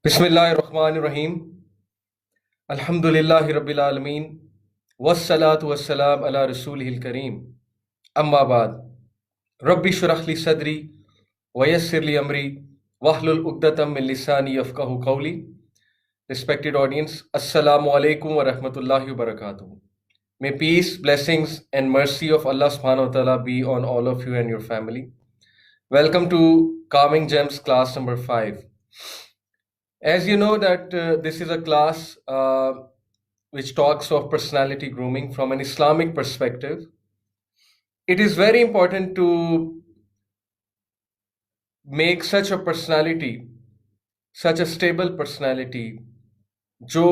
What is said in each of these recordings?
बिस्मिल्लाहिर्रहमानिर्रहीम। अल्हम्दुलिल्लाहि रब्बिल आलमीन वस्सलातु वस्सलाम अला रसूलिहिल करीम। अम्मा बाद। रब्बि शुरह ली सदरी वयस्सिर ली अमरी वहलुल उक़दतम मिन लिसानी यफ़क़हू क़ौली। Respected audience, Assalamu alaikum wa rahmatullahi wa barakatuh. May peace, blessings, and mercy of Allah subhanahu wa ta'ala be on all of you and your family. Welcome to Calming Gems class number 5. As you know that this is a class which talks of personality grooming from an Islamic perspective. It is very important to make such a personality, such a stable personality, जो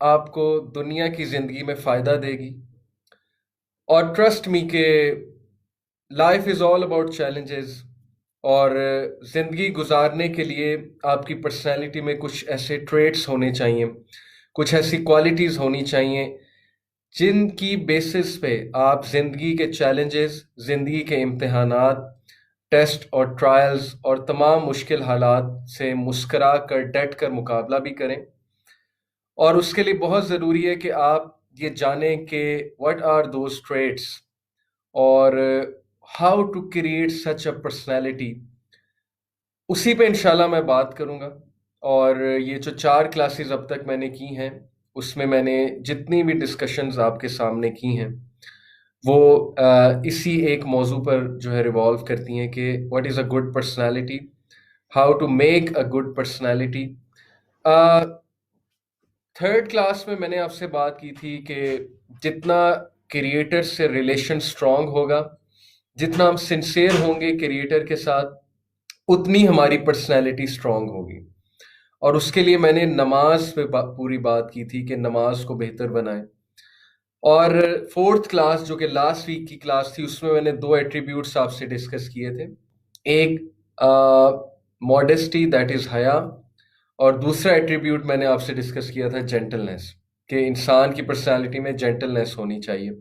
आपको दुनिया की ज़िंदगी में फ़ायदा देगी। और trust me के life is all about challenges, और ज़िंदगी गुजारने के लिए आपकी पर्सनैलिटी में कुछ ऐसे ट्रेट्स होने चाहिए, कुछ ऐसी क्वालिटीज़ होनी चाहिए जिनकी बेसिस पे आप ज़िंदगी के चैलेंजेस, ज़िंदगी के इम्तिहानात, टेस्ट और ट्रायल्स और तमाम मुश्किल हालात से मुस्करा कर डट कर मुकाबला भी करें। और उसके लिए बहुत ज़रूरी है कि आप ये जानें कि व्हाट आर दोज ट्रेट्स और how to create such a personality. उसी पे इंशाल्लाह मैं बात करूँगा। और ये जो 4 क्लासेस अब तक मैंने की हैं, उसमें मैंने जितनी भी डिस्कशंस आपके सामने की हैं वो इसी एक मौजू पर जो है रिवॉल्व करती हैं कि what is a good personality, how to make a good personality. Third class में मैंने आपसे बात की थी कि जितना क्रिएटर से रिलेशन स्ट्रांग होगा, जितना हम सिंसियर होंगे क्रिएटर के साथ, उतनी हमारी पर्सनैलिटी स्ट्रांग होगी। और उसके लिए मैंने नमाज पे पूरी बात की थी कि नमाज को बेहतर बनाएं। और फोर्थ क्लास जो कि लास्ट वीक की क्लास थी, उसमें मैंने 2 एट्रीब्यूट्स आपसे डिस्कस किए थे। एक मॉडेस्टी, दैट इज़ हया, और दूसरा एट्रीब्यूट मैंने आपसे डिस्कस किया था जेंटलनेस, कि इंसान की पर्सनालिटी में जेंटलनेस होनी चाहिए।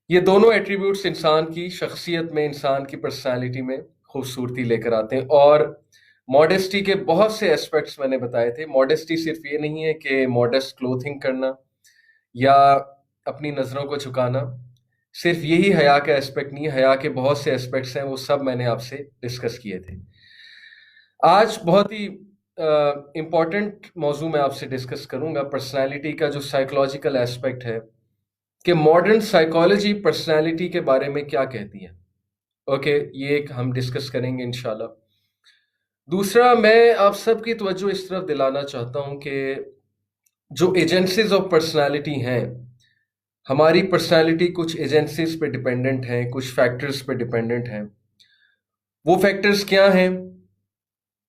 ये दोनों एट्रीब्यूट्स इंसान की शख्सियत में, इंसान की पर्सनालिटी में खूबसूरती लेकर आते हैं। और मॉडेस्टी के बहुत से एस्पेक्ट्स मैंने बताए थे। मॉडेस्टी सिर्फ ये नहीं है कि मॉडेस्ट क्लोथिंग करना या अपनी नज़रों को झुकाना, सिर्फ यही हया का एस्पेक्ट नहीं है, हया के बहुत से एस्पेक्ट्स हैं, वो सब मैंने आपसे डिस्कस किए थे। आज बहुत ही इम्पॉर्टेंट मौजू मैं आपसे डिस्कस करूंगा, पर्सनालिटी का जो साइकोलॉजिकल एस्पेक्ट है, कि मॉडर्न साइकोलॉजी पर्सनालिटी के बारे में क्या कहती है। ओके, ये एक हम डिस्कस करेंगे इंशाल्लाह। दूसरा, मैं आप सबकी तवज्जो इस तरफ दिलाना चाहता हूं कि जो एजेंसीज ऑफ पर्सनालिटी हैं, हमारी पर्सनालिटी कुछ एजेंसीज पे डिपेंडेंट हैं, कुछ फैक्टर्स पे डिपेंडेंट हैं। वो फैक्टर्स क्या हैं?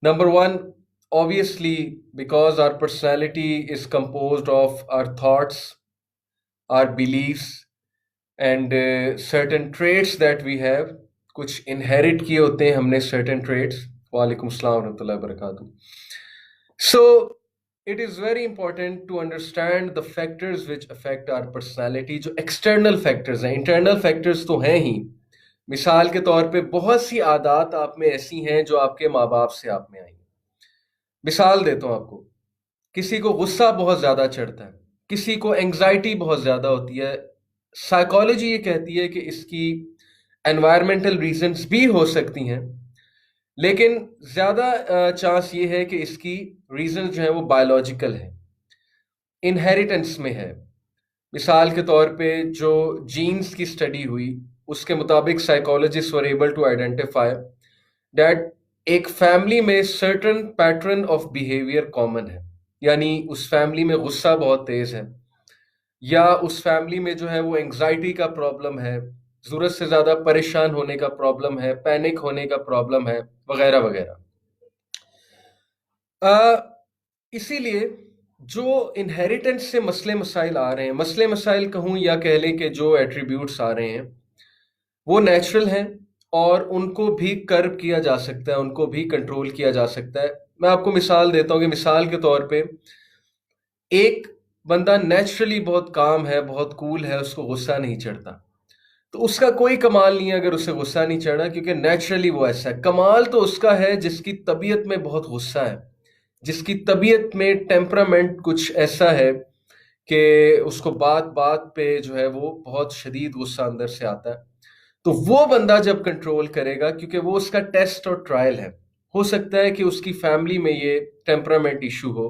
Number 1, obviously, because our personality is composed of our thoughts, our beliefs, and certain traits that we have. कुछ inherit किए होते हैं हमने certain traits. वालेकुम अस्सलाम वरहमतुल्लाहि वबरकातुहू. So it is very important to understand the factors which affect our personality. जो external factors हैं, internal factors तो हैं ही। मिसाल के तौर पे बहुत सी आदत आप में ऐसी हैं जो आपके माँ बाप से आप में आई। मिसाल देता हूं आपको, किसी को गुस्सा बहुत ज्यादा चढ़ता है, किसी को एंग्जाइटी बहुत ज्यादा होती है। साइकोलॉजी ये कहती है कि इसकी एनवायरमेंटल रीजंस भी हो सकती हैं, लेकिन ज्यादा चांस ये है कि इसकी रीजन जो है वो बायोलॉजिकल है, इनहेरिटेंस में है। मिसाल के तौर पे जो जीन्स की स्टडी हुई, उसके मुताबिक psychologist were able to identify that एक फैमिली में certain pattern of behaviour common है। यानी उस फैमिली में गुस्सा बहुत तेज है, या उस फैमिली में जो है वो एंग्जाइटी का प्रॉब्लम है, जरूरत से ज्यादा परेशान होने का प्रॉब्लम है, पैनिक होने का प्रॉब्लम है, वगैरह वगैरह। इसीलिए जो इनहेरिटेंस से मसले मसाइल आ रहे हैं, मसले मसाइल कहूँ या कह लें कि जो एट्रीब्यूट्स आ रहे हैं, वो नेचुरल हैं और उनको भी कर्व किया जा सकता है, उनको भी कंट्रोल किया जा सकता है। मैं आपको मिसाल देता हूँ कि मिसाल के तौर पे एक बंदा नेचुरली बहुत काम है, बहुत कूल है, उसको गुस्सा नहीं चढ़ता, तो उसका कोई कमाल नहीं है अगर उसे गुस्सा नहीं चढ़ा, क्योंकि नेचुरली वो ऐसा है। कमाल तो उसका है जिसकी तबीयत में बहुत गुस्सा है, जिसकी तबीयत में टेम्परामेंट कुछ ऐसा है कि उसको बात बात पे जो है वो बहुत शदीद गुस्सा अंदर से आता है, तो वो बंदा जब कंट्रोल करेगा, क्योंकि वो उसका टेस्ट और ट्रायल है, हो सकता है कि उसकी फैमिली में ये टेम्परामेंट इशू हो,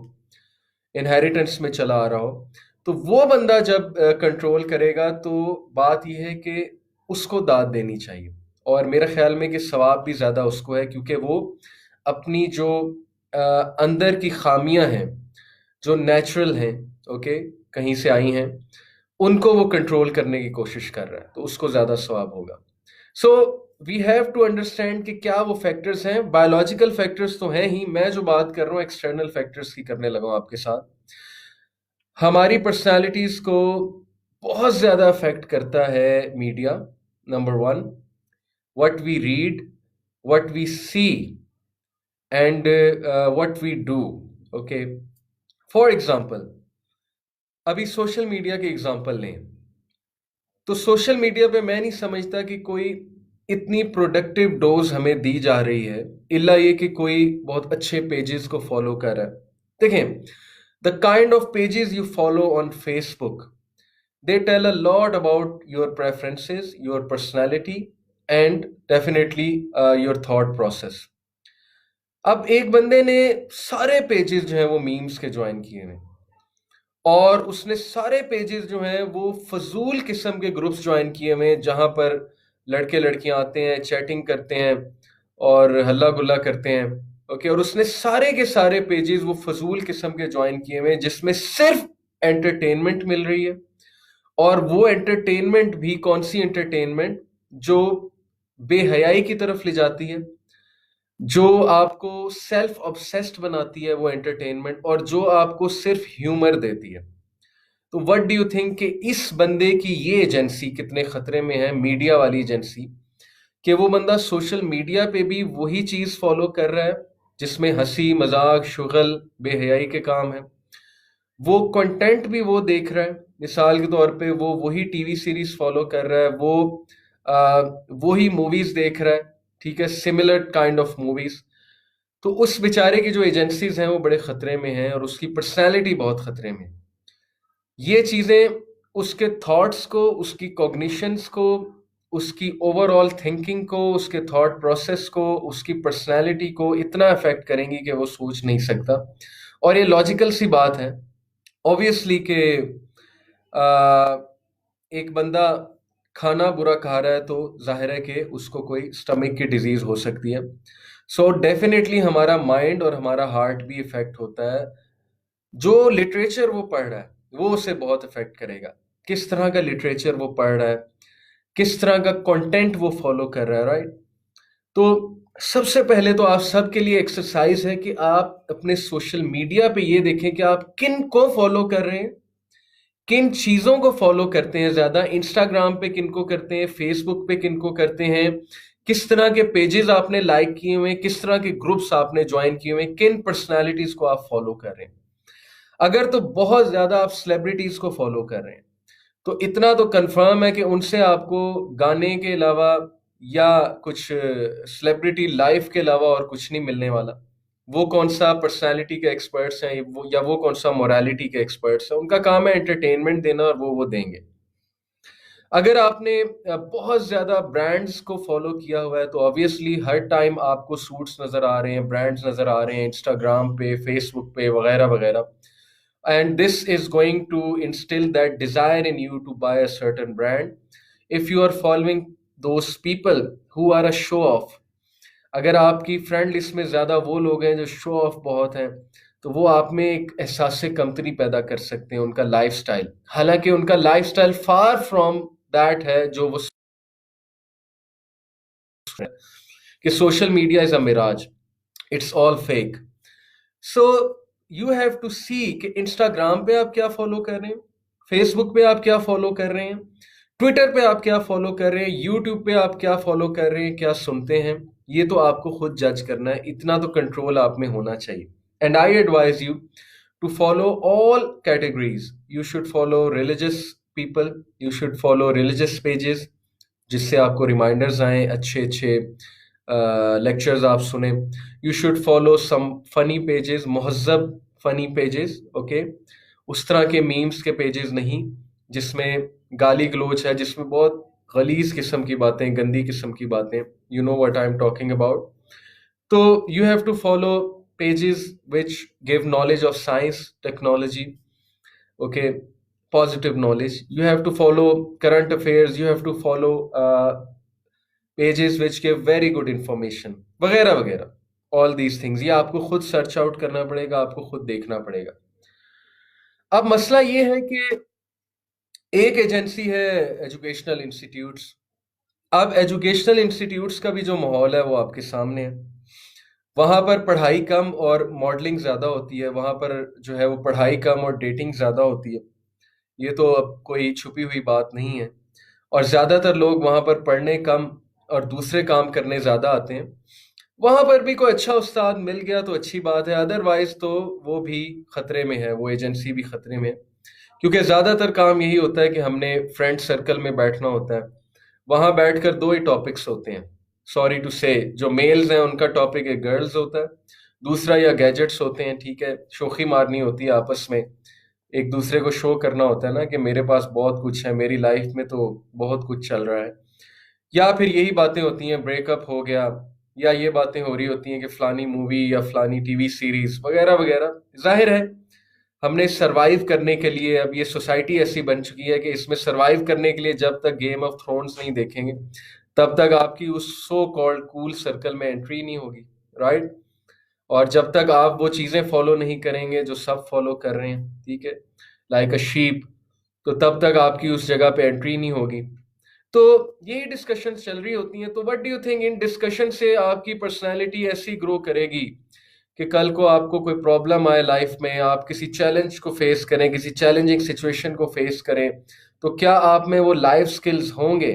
इनहेरिटेंस में चला आ रहा हो, तो वो बंदा जब कंट्रोल करेगा तो बात यह है कि उसको दाद देनी चाहिए। और मेरे ख्याल में कि सवाब भी ज़्यादा उसको है, क्योंकि वो अपनी जो अंदर की खामियां हैं जो नेचुरल हैं, ओके, कहीं से आई हैं, उनको वो कंट्रोल करने की कोशिश कर रहा है, तो उसको ज़्यादा सवाब होगा। So we have to understand कि क्या वो फैक्टर्स हैं। बायोलॉजिकल फैक्टर्स तो हैं ही, मैं जो बात कर रहा हूँ एक्सटर्नल फैक्टर्स की करने लगा हूँ आपके साथ। हमारी पर्सनालिटीज को बहुत ज्यादा अफेक्ट करता है media. Number one, what we read, what we see, and what we do. Okay, for example, अभी सोशल मीडिया के एग्जाम्पल लें, तो सोशल मीडिया पे मैं नहीं समझता कि कोई इतनी प्रोडक्टिव डोज हमें दी जा रही है, इल्ला ये कि कोई बहुत अच्छे पेजेस को फॉलो कर रहा है। देखें, the kind of pages you follow on Facebook, they tell a lot about your preferences, your personality, and definitely your thought process. अब एक बंदे ने सारे पेजेस जो हैं वो मीम्स के ज्वाइन किए हैं, और उसने सारे पेजेस जो हैं वो फजूल किस्म के ग्रुप्स ज्वाइन किए हुए हैं, जहां पर लड़के लड़कियां आते हैं, चैटिंग करते हैं और हल्ला गुल्ला करते हैं। ओके, और उसने सारे के सारे पेजेस वो फजूल किस्म के ज्वाइन किए हुए हैं, जिसमें सिर्फ एंटरटेनमेंट मिल रही है। और वो एंटरटेनमेंट भी कौन सी एंटरटेनमेंट, जो बेहयाई की तरफ ले जाती है, जो आपको सेल्फ ऑब्सेस्ड बनाती है वो एंटरटेनमेंट, और जो आपको सिर्फ ह्यूमर देती है। तो व्हाट डू यू थिंक कि इस बंदे की ये एजेंसी कितने खतरे में है, मीडिया वाली एजेंसी, कि वो बंदा सोशल मीडिया पे भी वही चीज फॉलो कर रहा है जिसमें हंसी मजाक शुगल बेहयाई के काम है, वो कंटेंट भी वो देख रहा है। मिसाल के तौर पे वो वही टीवी सीरीज फॉलो कर रहा है, वो वही मूवीज देख रहा है, ठीक है, सिमिलर काइंड ऑफ मूवीज। तो उस बेचारे की जो एजेंसीज हैं वो बड़े खतरे में हैं, और उसकी पर्सनैलिटी बहुत खतरे में है। ये चीजें उसके थॉट्स को, उसकी कॉग्निशंस को, उसकी ओवरऑल थिंकिंग को, उसके थॉट प्रोसेस को, उसकी पर्सनैलिटी को इतना अफेक्ट करेंगी कि वो सोच नहीं सकता। और ये लॉजिकल सी बात है ऑब्वियसली कि एक बंदा खाना बुरा खा रहा है तो जाहिर है कि उसको कोई स्टमक की डिजीज हो सकती है। सो डेफिनेटली हमारा माइंड और हमारा हार्ट भी इफेक्ट होता है। जो लिटरेचर वो पढ़ रहा है वो उसे बहुत इफेक्ट करेगा, किस तरह का लिटरेचर वो पढ़ रहा है, किस तरह का कंटेंट वो फॉलो कर रहा है, राइट। तो सबसे पहले तो आप सबके लिए एक्सरसाइज है कि आप अपने सोशल मीडिया पे ये देखें कि आप किन को फॉलो कर रहे हैं, किन चीजों को फॉलो करते हैं ज्यादा। इंस्टाग्राम पे किन को करते हैं, फेसबुक पे किन को करते हैं, किस तरह के पेजेस आपने लाइक किए हुए हैं, किस तरह के ग्रुप्स आपने ज्वाइन किए हुए हैं, किन पर्सनालिटीज को आप फॉलो कर रहे हैं। अगर तो बहुत ज्यादा आप सेलिब्रिटीज को फॉलो कर रहे हैं, तो इतना तो कंफर्म है कि उनसे आपको गाने के अलावा या कुछ सेलिब्रिटी लाइफ के अलावा और कुछ नहीं मिलने वाला। वो कौन सा पर्सनालिटी के एक्सपर्ट्स हैं, वो कौन सा मोरालिटी के एक्सपर्ट्स हैं, उनका काम है एंटरटेनमेंट देना, और वो देंगे। अगर आपने बहुत ज्यादा ब्रांड्स को फॉलो किया हुआ है, तो ऑब्वियसली हर टाइम आपको सूट्स नजर आ रहे हैं, ब्रांड्स नजर आ रहे हैं इंस्टाग्राम पे, फेसबुक पे, वगैरह वगैरह। And this is going to instill that desire in you to buy a certain brand if you are following those people who are a show off। अगर आपकी फ्रेंड लिस्ट में ज्यादा वो लोग हैं जो शो ऑफ बहुत हैं, तो वो आप में एक एहसास कमतरी पैदा कर सकते हैं उनका लाइफस्टाइल, हालांकि उनका लाइफस्टाइल फार फ्रॉम दैट है जो वो कि social media is a mirage, it's all fake. So you have to see कि इंस्टाग्राम पे आप क्या फॉलो कर रहे हैं, फेसबुक पे आप क्या फॉलो कर रहे हैं, ट्विटर पे आप क्या फॉलो कर रहे हैं, यूट्यूब पे आप क्या फॉलो कर रहे हैं, क्या सुनते हैं। ये तो आपको खुद जज करना है, इतना तो कंट्रोल आप में होना चाहिए। And I advise you to follow all categories. You should follow religious people, you should follow religious pages, जिससे आपको रिमाइंडर्स आए अच्छे अच्छे लेक्चर्स आप सुने। You should follow some funny pages, मुहज्जब फनी पेजेस, ओके। उस तरह के मीम्स के पेजेस नहीं जिसमें गाली गलोच है, जिसमें बहुत गलीज किस्म की बातें, गंदी किस्म की बातें। You know what I am talking about. तो you have to follow pages which give knowledge of science, technology, okay, positive knowledge. You have to follow current affairs. You have to follow pages which give very good information, वगैरह वगैरह। all these things ये आपको खुद search out करना पड़ेगा, आपको खुद देखना पड़ेगा। अब मसला ये है कि एक एजेंसी है एजुकेशनल इंस्टीट्यूट्स। अब एजुकेशनल इंस्टीट्यूट्स का भी जो माहौल है वो आपके सामने है। वहां पर पढ़ाई कम और मॉडलिंग ज़्यादा होती है। वहां पर जो है वो पढ़ाई कम और डेटिंग ज़्यादा होती है। ये तो अब कोई छुपी हुई बात नहीं है। और ज़्यादातर लोग वहां पर पढ़ने कम और दूसरे काम करने ज़्यादा आते हैं। वहां पर भी कोई अच्छा उस्ताद मिल गया तो अच्छी बात है, अदरवाइज तो वो भी खतरे में है, वो एजेंसी भी खतरे में है। क्योंकि ज़्यादातर काम यही होता है कि हमने फ्रेंड सर्कल में बैठना होता है। वहां बैठकर दो ही टॉपिक्स होते हैं, सॉरी टू से। जो मेल्स हैं उनका टॉपिक एक गर्ल्स होता है, दूसरा या गैजेट्स होते हैं, ठीक है। शोखी मारनी होती है आपस में, एक दूसरे को शो करना होता है ना कि मेरे पास बहुत कुछ है, मेरी लाइफ में तो बहुत कुछ चल रहा है। या फिर यही बातें होती हैं, ब्रेकअप हो गया, या ये बातें हो रही होती हैं कि फलानी मूवी या फलानी टीवी सीरीज वगैरह वगैरह। जाहिर है हमने सरवाइव करने के लिए, अब ये सोसाइटी ऐसी बन चुकी है कि इसमें सरवाइव करने के लिए जब तक गेम ऑफ थ्रोन्स नहीं देखेंगे तब तक आपकी उस सो कॉल्ड कूल सर्कल में एंट्री नहीं होगी, राइट। और जब तक आप वो चीज़ें फॉलो नहीं करेंगे जो सब फॉलो कर रहे हैं, ठीक है, लाइक अ शीप, तो तब तक आपकी उस जगह पे एंट्री नहीं होगी। तो यही डिस्कशन चल रही होती हैं। तो what do you think, in discussion से आपकी पर्सनैलिटी ऐसी ग्रो करेगी कि कल को आपको कोई प्रॉब्लम आए लाइफ में, आप किसी चैलेंज को फेस करें, किसी चैलेंजिंग सिचुएशन को फेस करें, तो क्या आप में वो लाइफ स्किल्स होंगे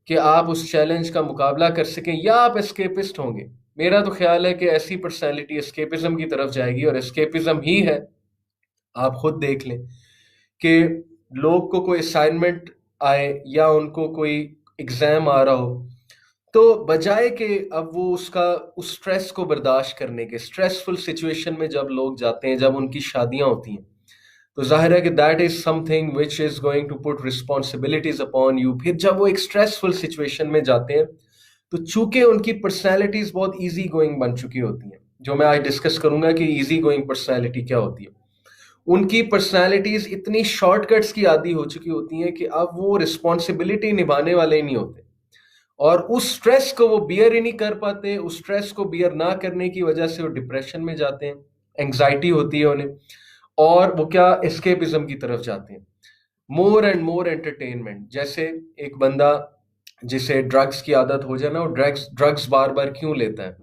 कि आप उस चैलेंज का मुकाबला कर सकें, या आप एस्केपिस्ट होंगे? मेरा तो ख्याल है कि ऐसी पर्सनैलिटी एस्केपिज्म की तरफ जाएगी, और एस्केपिज्म ही है। आप खुद देख लें कि लोग को कोई असाइनमेंट आए या उनको कोई एग्जाम आ रहा हो, तो बजाय कि अब वो उसका उस स्ट्रेस को बर्दाश्त करने के, स्ट्रेसफुल सिचुएशन में जब लोग जाते हैं, जब उनकी शादियां होती हैं, तो जाहिर है कि that is something which is going to put responsibilities upon you. फिर जब वो एक स्ट्रेसफुल सिचुएशन में जाते हैं तो चूंकि उनकी पर्सनैलिटीज बहुत ईजी गोइंग बन चुकी होती हैं, जो मैं आज डिस्कस करूंगा कि ईजी गोइंग पर्सनैलिटी क्या होती है। उनकी पर्सनैलिटीज इतनी शॉर्टकट्स की आदी हो चुकी होती हैं कि अब वो रिस्पॉन्सिबिलिटी निभाने वाले ही नहीं होते, और उस स्ट्रेस को वो बियर ही नहीं कर पाते। उस स्ट्रेस को बियर ना करने की वजह से वो डिप्रेशन में जाते हैं, एंग्जाइटी होती है उन्हें, और वो क्या, एस्केपिज्म की तरफ जाते हैं। More and more entertainment. जैसे एक बंदा जिसे ड्रग्स की आदत हो जाए ना, वो ड्रग्स ड्रग्स बार बार क्यों लेता है?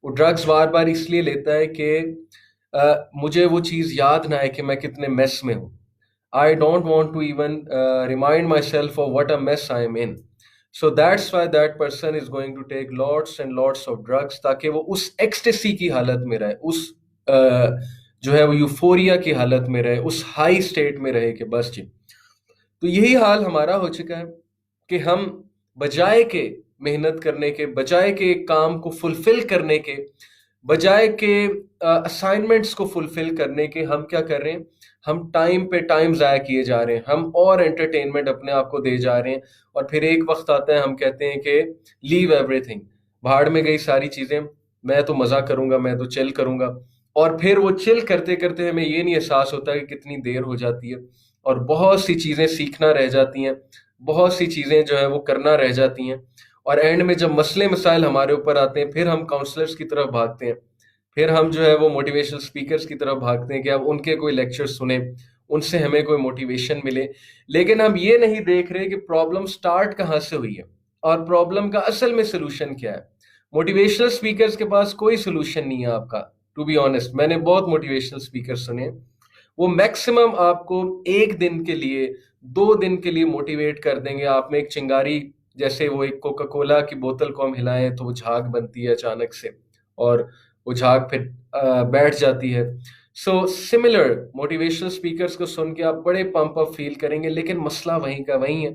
वो ड्रग्स बार बार इसलिए लेता है कि मुझे वो चीज़ याद ना है कि मैं कितने मेस में हूँ। I don't want to even remind myself of what a mess I am in. So that's why that person is going to take lots and lots of drugs, ताकि वो उस एक्सटेसी की हालत में रहे, उस जो है वो यूफोरिया की हालत में रहे, उस हाई स्टेट में रहे कि बस जी। तो यही हाल हमारा हो चुका है कि हम बजाय के मेहनत करने के, बजाय के काम को फुलफिल करने के, बजाय के असाइनमेंट्स को फुलफिल करने के, हम क्या कर रहे हैं, हम टाइम पे टाइम ज़ाया किए जा रहे हैं, हम और एंटरटेनमेंट अपने आप को दे जा रहे हैं। और फिर एक वक्त आता है हम कहते हैं कि लीव एवरीथिंग, भाड़ में गई सारी चीज़ें, मैं तो मज़ा करूंगा, मैं तो चिल करूंगा। और फिर वो चिल करते करते हमें ये नहीं एहसास होता कि कितनी देर हो जाती है, और बहुत सी चीज़ें सीखना रह जाती हैं, बहुत सी चीज़ें जो है वो करना रह जाती हैं। और एंड में जब मसले मसाइल हमारे ऊपर आते हैं, फिर हम काउंसलर्स की तरफ भागते हैं, फिर हम जो है वो मोटिवेशनल स्पीकर्स की तरफ भागते हैं कि अब उनके कोई लेक्चर सुने, उनसे हमें कोई मोटिवेशन मिले। लेकिन हम ये नहीं देख रहे कि प्रॉब्लम स्टार्ट कहाँ से हुई है और प्रॉब्लम का असल में सोल्यूशन क्या है। मोटिवेशनल स्पीकर्स के पास कोई सोल्यूशन नहीं है आपका। टू बी ऑनेस्ट, मैंने बहुत मोटिवेशनल स्पीकर सुने, वो मैक्सिमम आपको एक दिन के लिए, 2 दिन के लिए मोटिवेट कर देंगे। आप में एक चिंगारी, जैसे वो एक कोका कोला की बोतल को हम हिलाएं तो वो झाग बनती है अचानक से, और वो झाग फिर बैठ जाती है। सो सिमिलर मोटिवेशनल स्पीकर्स को सुन के आप बड़े पंप अप फील करेंगे, लेकिन मसला वहीं का वहीं है।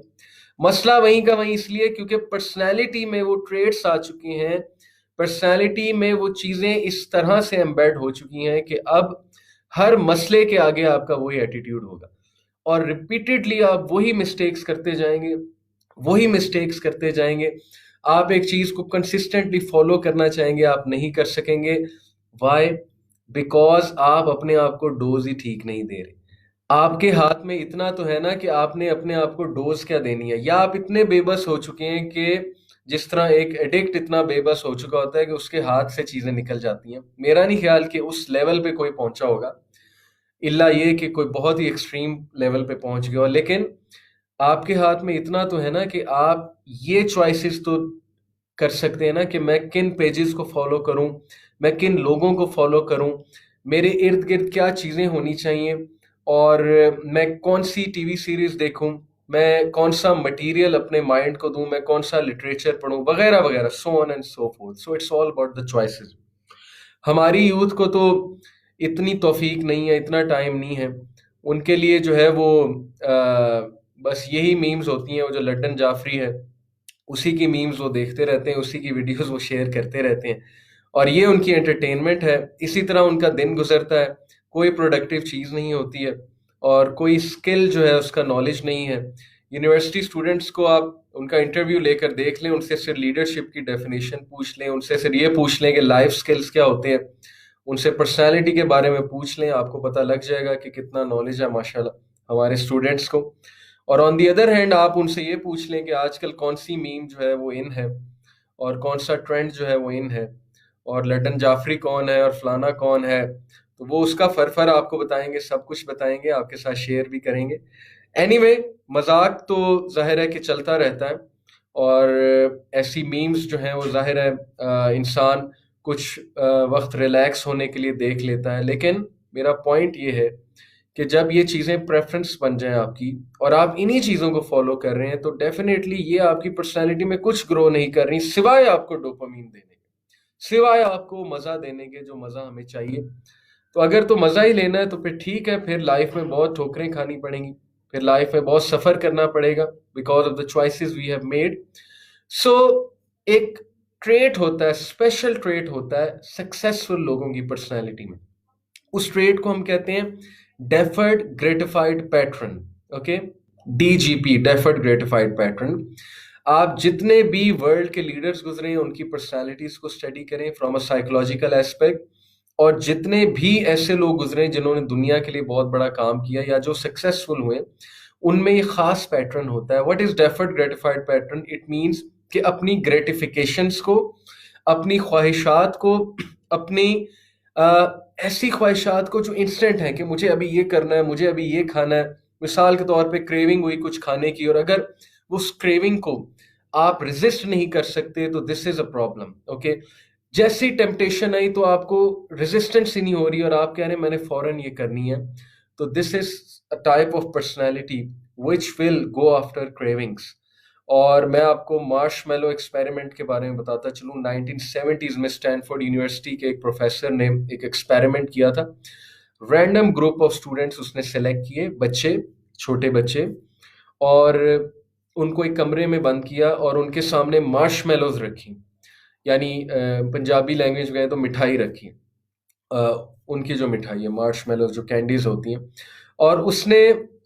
मसला वहीं का वहीं इसलिए क्योंकि पर्सनैलिटी में वो ट्रेड्स आ चुकी हैं पर्सनालिटी में वो चीज़ें इस तरह से एम्बेड हो चुकी हैं कि अब हर मसले के आगे आपका वही एटीट्यूड होगा, और रिपीटेडली आप वही मिस्टेक्स करते जाएंगे, वही मिस्टेक्स करते जाएंगे। आप एक चीज़ को कंसिस्टेंटली फॉलो करना चाहेंगे, आप नहीं कर सकेंगे। वाई? बिकॉज आप अपने आप को डोज ही ठीक नहीं दे रहे। आपके हाथ में इतना तो है ना कि आपने अपने आप को डोज क्या देनी है, या आप इतने बेबस हो चुके हैं कि जिस तरह एक एडिक्ट इतना बेबस हो चुका होता है कि उसके हाथ से चीजें निकल जाती हैं। मेरा नहीं ख्याल कि उस लेवल पे कोई पहुंचा होगा, इल्ला ये कि कोई बहुत ही एक्सट्रीम लेवल पे पहुंच गया हो। लेकिन आपके हाथ में इतना तो है ना कि आप ये चॉइसेस तो कर सकते हैं ना कि मैं किन पेजेस को फॉलो करूं, मैं किन लोगों को फॉलो करूं, मेरे इर्द गिर्द क्या चीज़ें होनी चाहिए, और मैं कौन सी टीवी सीरीज देखूं, मैं कौन सा मटेरियल अपने माइंड को दूं, मैं कौन सा लिटरेचर पढूं, वगैरह वगैरह, so on and so fourth. So it's all about the choices. हमारी यूथ को तो इतनी तौफीक नहीं है, इतना टाइम नहीं है। उनके लिए जो है वो बस यही मीम्स होती हैं, वो जो लड्डन जाफरी है उसी की मीम्स वो देखते रहते हैं, उसी की वीडियोस वो शेयर करते रहते हैं, और ये उनकी एंटरटेनमेंट है। इसी तरह उनका दिन गुजरता है, कोई प्रोडक्टिव चीज़ नहीं होती है, और कोई स्किल जो है उसका नॉलेज नहीं है। यूनिवर्सिटी स्टूडेंट्स को आप उनका इंटरव्यू लेकर देख लें, उनसे सिर्फ लीडरशिप की डेफिनेशन पूछ लें, उनसे सिर्फ ये पूछ लें कि लाइफ स्किल्स क्या होते हैं, उनसे पर्सनालिटी के बारे में पूछ लें, आपको पता लग जाएगा कि कितना नॉलेज है माशाल्लाह हमारे स्टूडेंट्स को। और ऑन दी अदर हैंड आप उनसे ये पूछ लें कि आजकल कौन सी मीम जो है वो इन है, और कौन सा ट्रेंड जो है वो इन है, और लड्डन जाफरी कौन है और फलाना कौन है, तो वो उसका फरफर आपको बताएंगे, सब कुछ बताएंगे, आपके साथ शेयर भी करेंगे। एनीवे, मजाक तो जाहिर है कि चलता रहता है, और ऐसी मीम्स जो हैं वो जाहिर है इंसान कुछ वक्त रिलैक्स होने के लिए देख लेता है। लेकिन मेरा पॉइंट ये है कि जब ये चीज़ें प्रेफरेंस बन जाएं आपकी, और आप इन्हीं चीज़ों को फॉलो कर रहे हैं, तो डेफिनेटली ये आपकी पर्सनैलिटी में कुछ ग्रो नहीं कर रही, सिवाय आपको डोपामीन देने के, सिवाय आपको मज़ा देने के, जो मज़ा हमें चाहिए। तो अगर तो मज़ा ही लेना है तो फिर ठीक है, फिर लाइफ में बहुत ठोकरें खानी पड़ेंगी, फिर लाइफ में बहुत सफ़र करना पड़ेगा, because of the choices we have made. So एक ट्रेट होता है, स्पेशल ट्रेट होता है सक्सेसफुल लोगों की पर्सनैलिटी में। उस ट्रेट को हम कहते हैं deferred gratified pattern. Okay, DGP, deferred gratified pattern. आप जितने भी वर्ल्ड के लीडर्स गुजरे हैं उनकी पर्सनालिटीज को स्टडी करें फ्रॉम अ साइकोलॉजिकल एस्पेक्ट, और जितने भी ऐसे लोग गुजरे जिन्होंने दुनिया के लिए बहुत बड़ा काम किया या जो सक्सेसफुल हुए, उनमें ये खास पैटर्न होता है। What is deferred gratified pattern? It means कि अपनी ग्रेटिफिकेशंस को, अपनी ख्वाहिशात को, अपनी ऐसी ख्वाहिशात को जो इंस्टेंट है कि मुझे अभी ये करना है, मुझे अभी ये खाना है। मिसाल के तौर पे क्रेविंग हुई कुछ खाने की, और अगर उस क्रेविंग को आप रेजिस्ट नहीं कर सकते तो this is a problem. Okay, जैसी टेम्पटेशन आई तो आपको रेजिस्टेंस ही नहीं हो रही और आप कह रहे हैं मैंने फौरन ये करनी है, तो this is a type of personality which will go after cravings. और मैं आपको मार्शमैलो एक्सपेरिमेंट के बारे में बताता चलूँ। 1970s में स्टैनफोर्ड यूनिवर्सिटी के एक प्रोफेसर ने एक एक्सपेरिमेंट किया था। रैंडम ग्रुप ऑफ स्टूडेंट्स उसने सेलेक्ट किए, बच्चे, छोटे बच्चे, और उनको एक कमरे में बंद किया और उनके सामने मार्शमैलोज रखी, यानी पंजाबी लैंग्वेज में तो मिठाई रखी, उनकी जो मिठाई है, मार्शमैलोज जो कैंडीज होती हैं। और उसने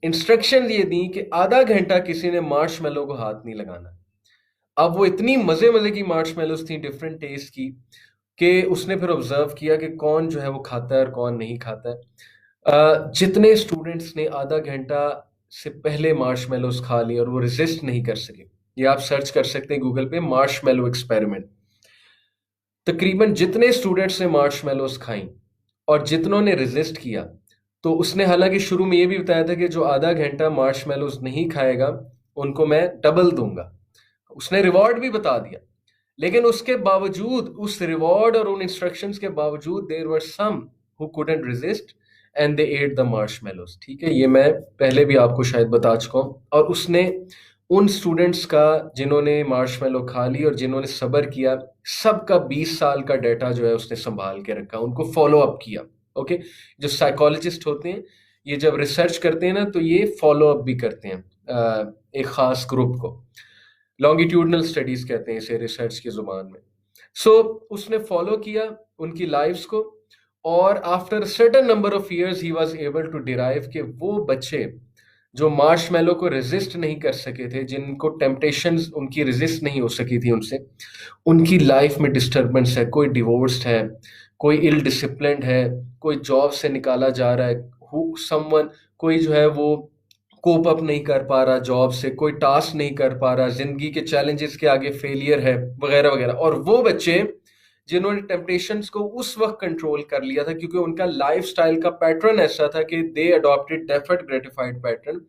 इंस्ट्रक्शन ये दी कि आधा घंटा किसी ने मार्शमैलो को हाथ नहीं लगाना। अब वो इतनी मजे मजे की मार्शमैलोज थी, डिफरेंट टेस्ट की, कि उसने फिर ऑब्जर्व किया कि कौन जो है वो खाता है और कौन नहीं खाता है। जितने स्टूडेंट्स ने आधा घंटा से पहले मार्शमैलोज खा लिए और वो रेजिस्ट नहीं कर सके, ये आप सर्च कर सकते हैं गूगल पे, मार्शमैलो एक्सपेरिमेंट। तकरीबन जितने स्टूडेंट्स ने मार्शमैलोज खाई और जितनों ने रेजिस्ट किया, तो उसने हालांकि शुरू में ये भी बताया था कि जो आधा घंटा मार्शमैलोज नहीं खाएगा उनको मैं डबल दूंगा, उसने रिवॉर्ड भी बता दिया। लेकिन उसके बावजूद, उस रिवॉर्ड और उन इंस्ट्रक्शंस के बावजूद, there were some who couldn't resist and they ate the marshmallows. ठीक है, ये मैं पहले भी आपको शायद बता चुका हूँ। और उसने उन स्टूडेंट्स का जिन्होंने मार्शमैलो खा ली और जिन्होंने सब्र किया, सबका 20 साल का डाटा जो है उसने संभाल के रखा, उनको फॉलो अप किया। ओके, जो साइकोलॉजिस्ट होते हैं ये जब रिसर्च करते हैं ना तो ये फॉलो अप भी करते हैं एक खास ग्रुप को। लॉन्गिट्यूडनल स्टडीज कहते हैं इसे रिसर्च की जुबान में। सो उसने फॉलो किया उनकी लाइव्स को, और after certain number of years he was able to derive कि वो बच्चे जो मार्शमैलो को रेजिस्ट नहीं कर सके थे, जिनको टेम्पटेशंस उनकी रेजिस्ट नहीं हो सकी थी उनसे, उनकी लाइफ में डिस्टरबेंस है, कोई डिवोर्स्ड है, कोई इल डिसिप्लिन्ड है, कोई जॉब से निकाला जा रहा है, समवन कोई जो है वो कोप अप नहीं कर पा रहा जॉब से, कोई टास्क नहीं कर पा रहा, जिंदगी के चैलेंजेस के आगे फेलियर है, वगैरह वगैरह। और वो बच्चे जिन्होंने टेम्पटेशंस को उस वक्त कंट्रोल कर लिया था, क्योंकि उनका लाइफस्टाइल का पैटर्न ऐसा था कि they adopted deferred gratified pattern,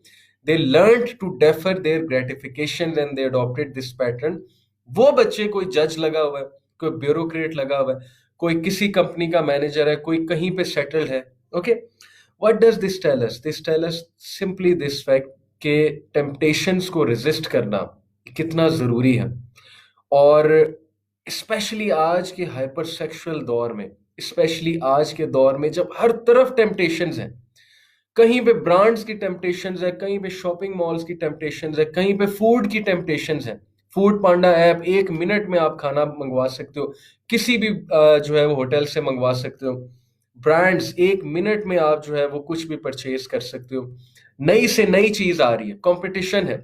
they learned to defer their gratification and they adopted this pattern. वो बच्चे, कोई जज लगा हुआ है, कोई ब्यूरोक्रेट लगा हुआ है, कोई किसी कंपनी का मैनेजर है, कोई कहीं पे सेटल्ड है, okay. What does this tell us? This tell us simply this fact कि टेम्पटेशंस को रेजिस्ट करना कितना ज़रूरी है। और स्पेशली आज के हाइपर सेक्सुअल दौर में, स्पेशली आज के दौर में जब हर तरफ टेम्पटेशंस हैं, कहीं पे ब्रांड्स की टेम्पटेशंस है, कहीं पे शॉपिंग मॉल्स की टेम्पटेशंस है, कहीं पे फूड की टेम्पटेशंस है। फूड पांडा ऐप, 1 मिनट में आप खाना मंगवा सकते हो, किसी भी जो है वो होटल से मंगवा सकते हो। ब्रांड्स, 1 मिनट में आप जो है वो कुछ भी परचेज कर सकते हो। नई से नई चीज आ रही है, कंपटीशन है,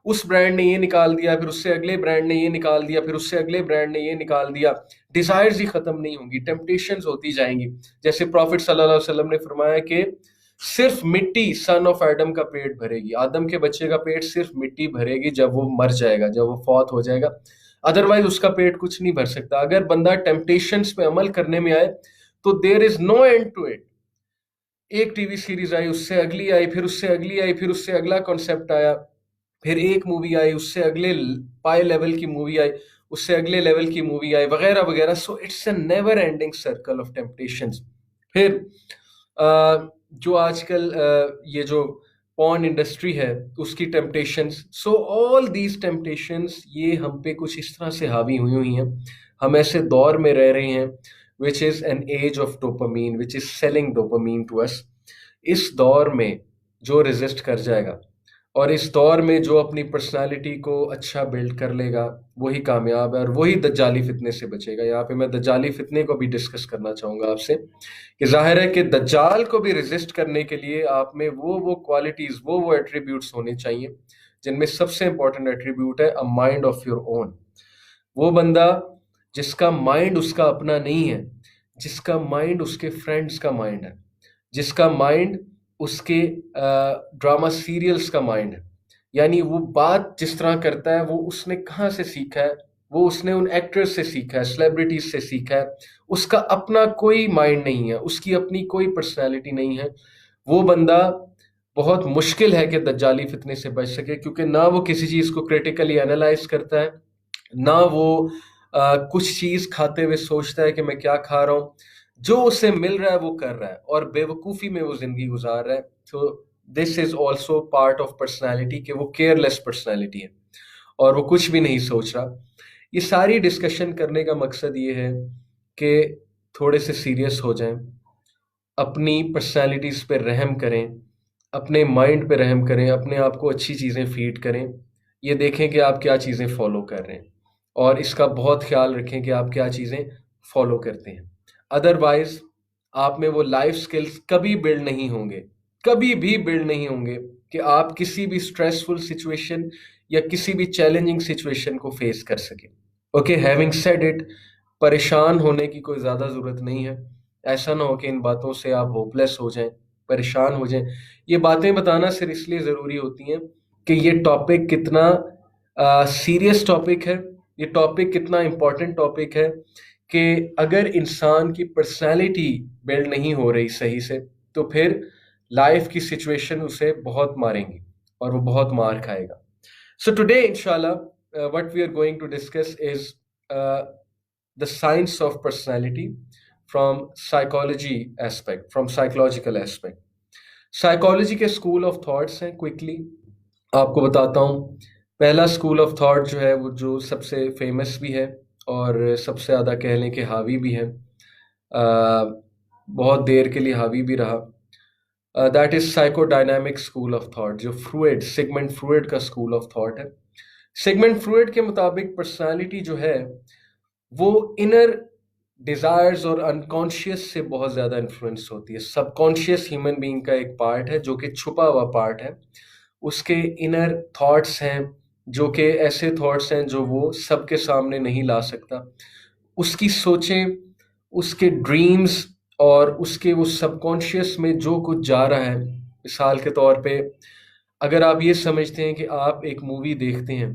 उस ब्रांड ने ये निकाल दिया, फिर उससे अगले ब्रांड ने ये निकाल दिया, फिर उससे अगले ब्रांड ने ये निकाल दिया। डिजायर्स ही खत्म नहीं होंगी, टेम्पटेशंस होती जाएंगी। जैसे प्रॉफिट सल्लल्लाहु अलैहि वसल्लम ने फरमाया कि सिर्फ मिट्टी सन ऑफ एडम का पेट भरेगी, आदम के बच्चे का पेट सिर्फ मिट्टी भरेगी जब वो मर जाएगा, जब वो फौत हो जाएगा, अदरवाइज उसका पेट कुछ नहीं भर सकता। अगर बंदा टेम्पटेशंस पे अमल करने में आए तो there is no end to it. एक टीवी सीरीज आई, उससे अगली आई, फिर उससे अगली आई, फिर उससे अगला कॉन्सेप्ट आया, फिर एक मूवी आई, उससे अगले पाई लेवल की मूवी आई, उससे अगले लेवल की मूवी आई, वगैरह वगैरह। So it's a never ending circle of temptations. फिर जो आजकल ये जो पॉर्न इंडस्ट्री है उसकी temptations, so all these temptations ये हम पे कुछ इस तरह से हावी हुई हुई हैं। हम ऐसे दौर में रह रहे हैं which is an age of dopamine, which is selling dopamine to us। इस दौर में जो रेजिस्ट कर जाएगा और इस दौर में जो अपनी पर्सनालिटी को अच्छा बिल्ड कर लेगा वही कामयाब है, और वही दज्जाली फितने से बचेगा। यहाँ पे मैं दज्जाली फितने को भी डिस्कस करना चाहूँगा आपसे, कि जाहिर है कि दज्जाल को भी रेजिस्ट करने के लिए आप में वो क्वालिटीज़, वो एट्रीब्यूट्स होने चाहिए, जिनमें सबसे इंपॉर्टेंट एट्रीब्यूट है a mind of your own. वो बंदा जिसका माइंड उसका अपना नहीं है, जिसका माइंड उसके फ्रेंड्स का माइंड है, जिसका माइंड उसके ड्रामा सीरियल्स का माइंड है, यानी वो बात जिस तरह करता है वो उसने कहाँ से सीखा है, वो उसने उन एक्टर्स से सीखा है, सेलिब्रिटीज से सीखा है, उसका अपना कोई माइंड नहीं है, उसकी अपनी कोई पर्सनैलिटी नहीं है। वो बंदा बहुत मुश्किल है कि दज्जाली फितने से बच सके, क्योंकि ना वो किसी चीज़ को क्रिटिकली एनालाइज करता है, ना वो कुछ चीज़ खाते हुए सोचता है कि मैं क्या खा रहा हूँ। जो उसे मिल रहा है वो कर रहा है, और बेवकूफ़ी में वो ज़िंदगी गुजार रहा है। तो this is also part of personality, कि वो केयरलेस पर्सनैलिटी है और वो कुछ भी नहीं सोच रहा। ये सारी डिस्कशन करने का मकसद ये है कि थोड़े से सीरियस हो जाएं, अपनी पर्सनैलिटीज़ पे रहम करें, अपने माइंड पे रहम करें, अपने आप को अच्छी चीज़ें फीड करें, ये देखें कि आप क्या चीज़ें फॉलो कर रहे हैं, और इसका बहुत ख्याल रखें कि आप क्या चीज़ें फॉलो करते हैं। अदरवाइज आप में वो लाइफ स्किल्स कभी बिल्ड नहीं होंगे, कभी भी बिल्ड नहीं होंगे, कि आप किसी भी स्ट्रेसफुल सिचुएशन या किसी भी चैलेंजिंग सिचुएशन को फेस कर सकें। ओके, हैविंग सेड इट, परेशान होने की कोई ज़्यादा ज़रूरत नहीं है। ऐसा ना हो कि इन बातों से आप होपलेस हो जाएं, परेशान हो जाएं। ये बातें बताना सिर्फ इसलिए ज़रूरी होती हैं कि ये टॉपिक कितना सीरियस टॉपिक है, ये टॉपिक कितना इम्पोर्टेंट टॉपिक है, कि अगर इंसान की पर्सनैलिटी बिल्ड नहीं हो रही सही से, तो फिर लाइफ की सिचुएशन उसे बहुत मारेंगी और वो बहुत मार खाएगा। सो टुडे इंशाल्लाह what we are going to discuss is the science of personality from psychology aspect, from psychological aspect. Psychology के स्कूल ऑफ थॉट्स हैं, क्विकली आपको बताता हूँ। पहला स्कूल ऑफ थॉट जो है वो जो सबसे फेमस भी है और सबसे ज़्यादा कह लें कि हावी भी है, बहुत देर के लिए हावी भी रहा, that is psychodynamic school of thought, जो सिगमंड फ्रूइड का स्कूल ऑफ थॉट है। सिगमंड फ्रूइड के मुताबिक पर्सनालिटी जो है वो इनर डिजायर्स और अनकॉन्शियस से बहुत ज्यादा इन्फ्लुएंस होती है। सबकॉन्शियस ह्यूमन बीइंग का एक पार्ट है जो कि छुपा हुआ पार्ट है। उसके इनर थॉट्स हैं जो कि ऐसे थॉट्स हैं जो वो सबके सामने नहीं ला सकता। उसकी सोचें, उसके ड्रीम्स और उसके वो सबकॉन्शियस में जो कुछ जा रहा है, मिसाल के तौर पे अगर आप ये समझते हैं कि आप एक मूवी देखते हैं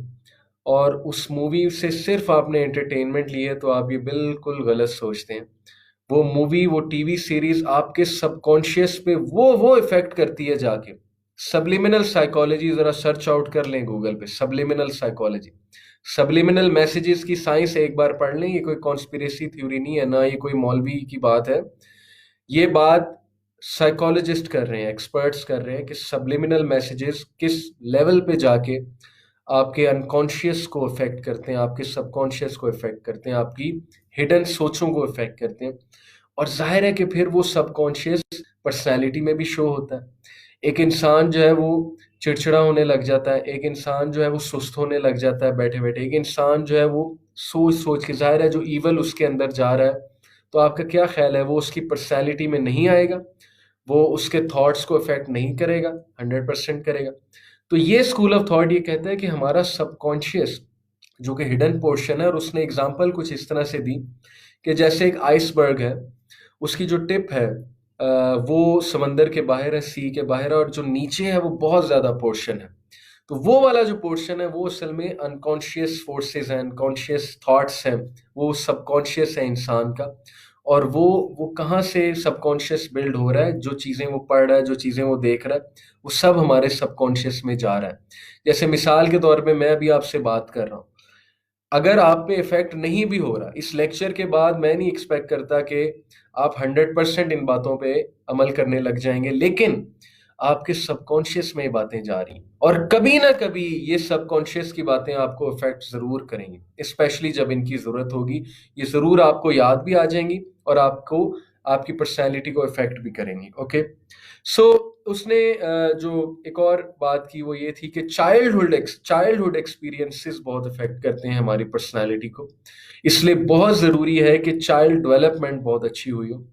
और उस मूवी से सिर्फ आपने एंटरटेनमेंट ली है, तो आप ये बिल्कुल गलत सोचते हैं। वो मूवी, वो टीवी सीरीज आपके सबकॉन्शियस पे वो इफेक्ट करती है जाके। सब्लिमिनल साइकोलॉजी जरा सर्च आउट कर लें गूगल पे, सब्लिमिनल साइकोलॉजी। सब्लिमिनल मैसेजेस की साइंस एक बार पढ़ लें। ये कोई कॉन्स्पिरेसी थ्योरी नहीं है, ना ये कोई मौलवी की बात है। ये बात साइकोलॉजिस्ट कर रहे हैं, एक्सपर्ट्स कर रहे हैं कि सब्लिमिनल मैसेजेस किस लेवल पे जाके आपके अनकॉन्शियस को अफेक्ट करते हैं, आपके सबकॉन्शियस को अफेक्ट करते हैं, आपकी हिडन सोचों को अफेक्ट करते हैं। और जाहिर है कि फिर वो सबकॉन्शियस पर्सनैलिटी में भी शो होता है। एक इंसान जो है वो चिड़चिड़ा होने लग जाता है, एक इंसान जो है वो सुस्त होने लग जाता है बैठे बैठे, एक इंसान जो है वो सोच सोच के, जाहिर है जो ईवल उसके अंदर जा रहा है, तो आपका क्या ख्याल है, वो उसकी पर्सनैलिटी में नहीं आएगा? वो उसके थॉट्स को अफेक्ट नहीं करेगा? 100% करेगा। तो ये स्कूल ऑफ थॉट ये कहता है कि हमारा सबकॉन्शियस जो कि हिडन पोर्शन है, और उसने एग्जांपल कुछ इस तरह से दी कि जैसे एक आइसबर्ग है, उसकी जो टिप है वो समंदर के बाहर है, सी के बाहर है, और जो नीचे है वो बहुत ज़्यादा पोर्शन है। तो वो वाला जो पोर्शन है वो असल में अनकॉन्शियस फोर्सेस हैं, अनकॉन्शियस थॉट्स हैं, वो सबकॉन्शियस है इंसान का। और वो कहाँ से सबकॉन्शियस बिल्ड हो रहा है, जो चीज़ें वो पढ़ रहा है, जो चीज़ें वो देख रहा है, वो सब हमारे सबकॉन्शियस में जा रहा है। जैसे मिसाल के तौर पे मैं अभी आपसे बात कर रहा हूँ, अगर आप पे इफेक्ट नहीं भी हो रहा, इस लेक्चर के बाद मैं नहीं एक्सपेक्ट करता कि आप 100% इन बातों पे अमल करने लग जाएंगे, लेकिन आपके सबकॉन्शियस में ये बातें जा रही हैं, और कभी ना कभी ये सबकॉन्शियस की बातें आपको इफेक्ट जरूर करेंगी, स्पेशली जब इनकी जरूरत होगी। ये जरूर आपको याद भी आ जाएंगी और आपको आपकी पर्सनैलिटी को इफेक्ट भी करेंगी। ओके, सो उसने जो एक और बात की वो ये थी कि चाइल्डहुड एक्सपीरियंसेस बहुत इफेक्ट करते हैं हमारी पर्सनालिटी को। इसलिए बहुत ज़रूरी है कि चाइल्ड डेवलपमेंट बहुत अच्छी हुई हो।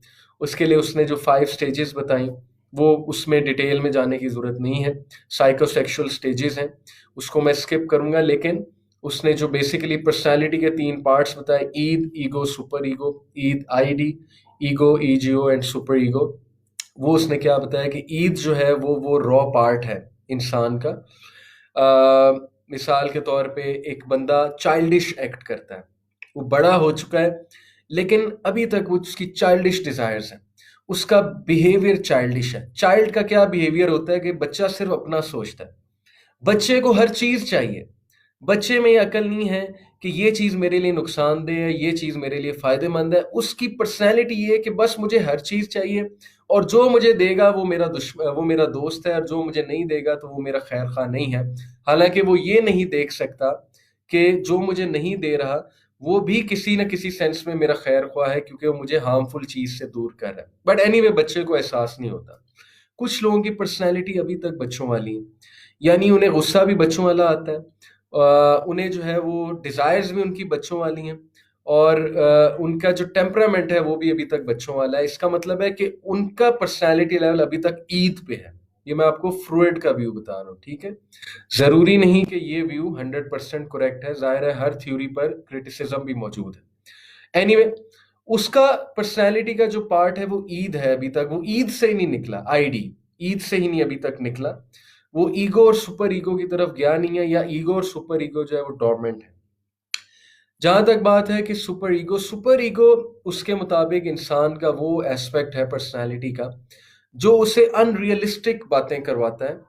उसके लिए उसने जो 5 स्टेजेस बताई, वो उसमें डिटेल में जाने की ज़रूरत नहीं है। साइकोसेक्सुअल स्टेजेस हैं, उसको मैं स्किप करूंगा। लेकिन उसने जो बेसिकली पर्सनालिटी के 3 पार्ट्स बताए, id, ego, super ego, id I D, ego E G O and super ego. वो उसने क्या बताया कि ईद जो है वो रॉ पार्ट है इंसान का। मिसाल के तौर पे एक बंदा चाइल्डिश एक्ट करता है, वो बड़ा हो चुका है लेकिन अभी तक वो उसकी चाइल्डिश डिजायर्स हैं, उसका बिहेवियर चाइल्डिश है। चाइल्ड का क्या बिहेवियर होता है कि बच्चा सिर्फ अपना सोचता है, बच्चे को हर चीज चाहिए। बच्चे में ये अकल नहीं है कि ये चीज मेरे लिए नुकसानदेह है, ये चीज मेरे लिए फायदेमंद है। उसकी पर्सनैलिटी ये है कि बस मुझे हर चीज चाहिए, और जो मुझे देगा वो मेरा दोस्त है, और जो मुझे नहीं देगा तो वो मेरा खैर खा नहीं है। हालांकि वो ये नहीं देख सकता कि जो मुझे नहीं दे रहा वो भी किसी न किसी सेंस में मेरा खैर ख्वाह है, क्योंकि वो मुझे हार्मफुल चीज से दूर कर रहा है। बट एनीवे, बच्चे को एहसास नहीं होता। कुछ लोगों की पर्सनैलिटी अभी तक बच्चों वाली है, यानी उन्हें गुस्सा भी बच्चों वाला आता है, उन्हें जो है वो डिजायर्स भी उनकी बच्चों वाली हैं, और उनका जो टेम्परामेंट है वो भी अभी तक बच्चों वाला है। इसका मतलब है कि उनका पर्सनैलिटी लेवल अभी तक ईद पे है। ये मैं आपको फ्रूइड का व्यू बता रहा हूँ, ठीक है। जरूरी नहीं कि ये व्यू 100% करेक्ट है, जाहिर है हर थ्योरी पर क्रिटिसिज्म भी मौजूद है। एनीवे, उसका पर्सनैलिटी का जो पार्ट है वो ईद है, अभी तक वो ईद से ही नहीं निकला। आईडी ईद से ही नहीं अभी तक निकला। वो ईगो और सुपर ईगो की तरफ गया नहीं है, या ईगो और सुपर ईगो जो है वो डोरमेंट है। जहां तक बात है कि सुपर ईगो उसके मुताबिक इंसान का वो एस्पेक्ट है पर्सनालिटी का जो उसे अनरियलिस्टिक बातें करवाता है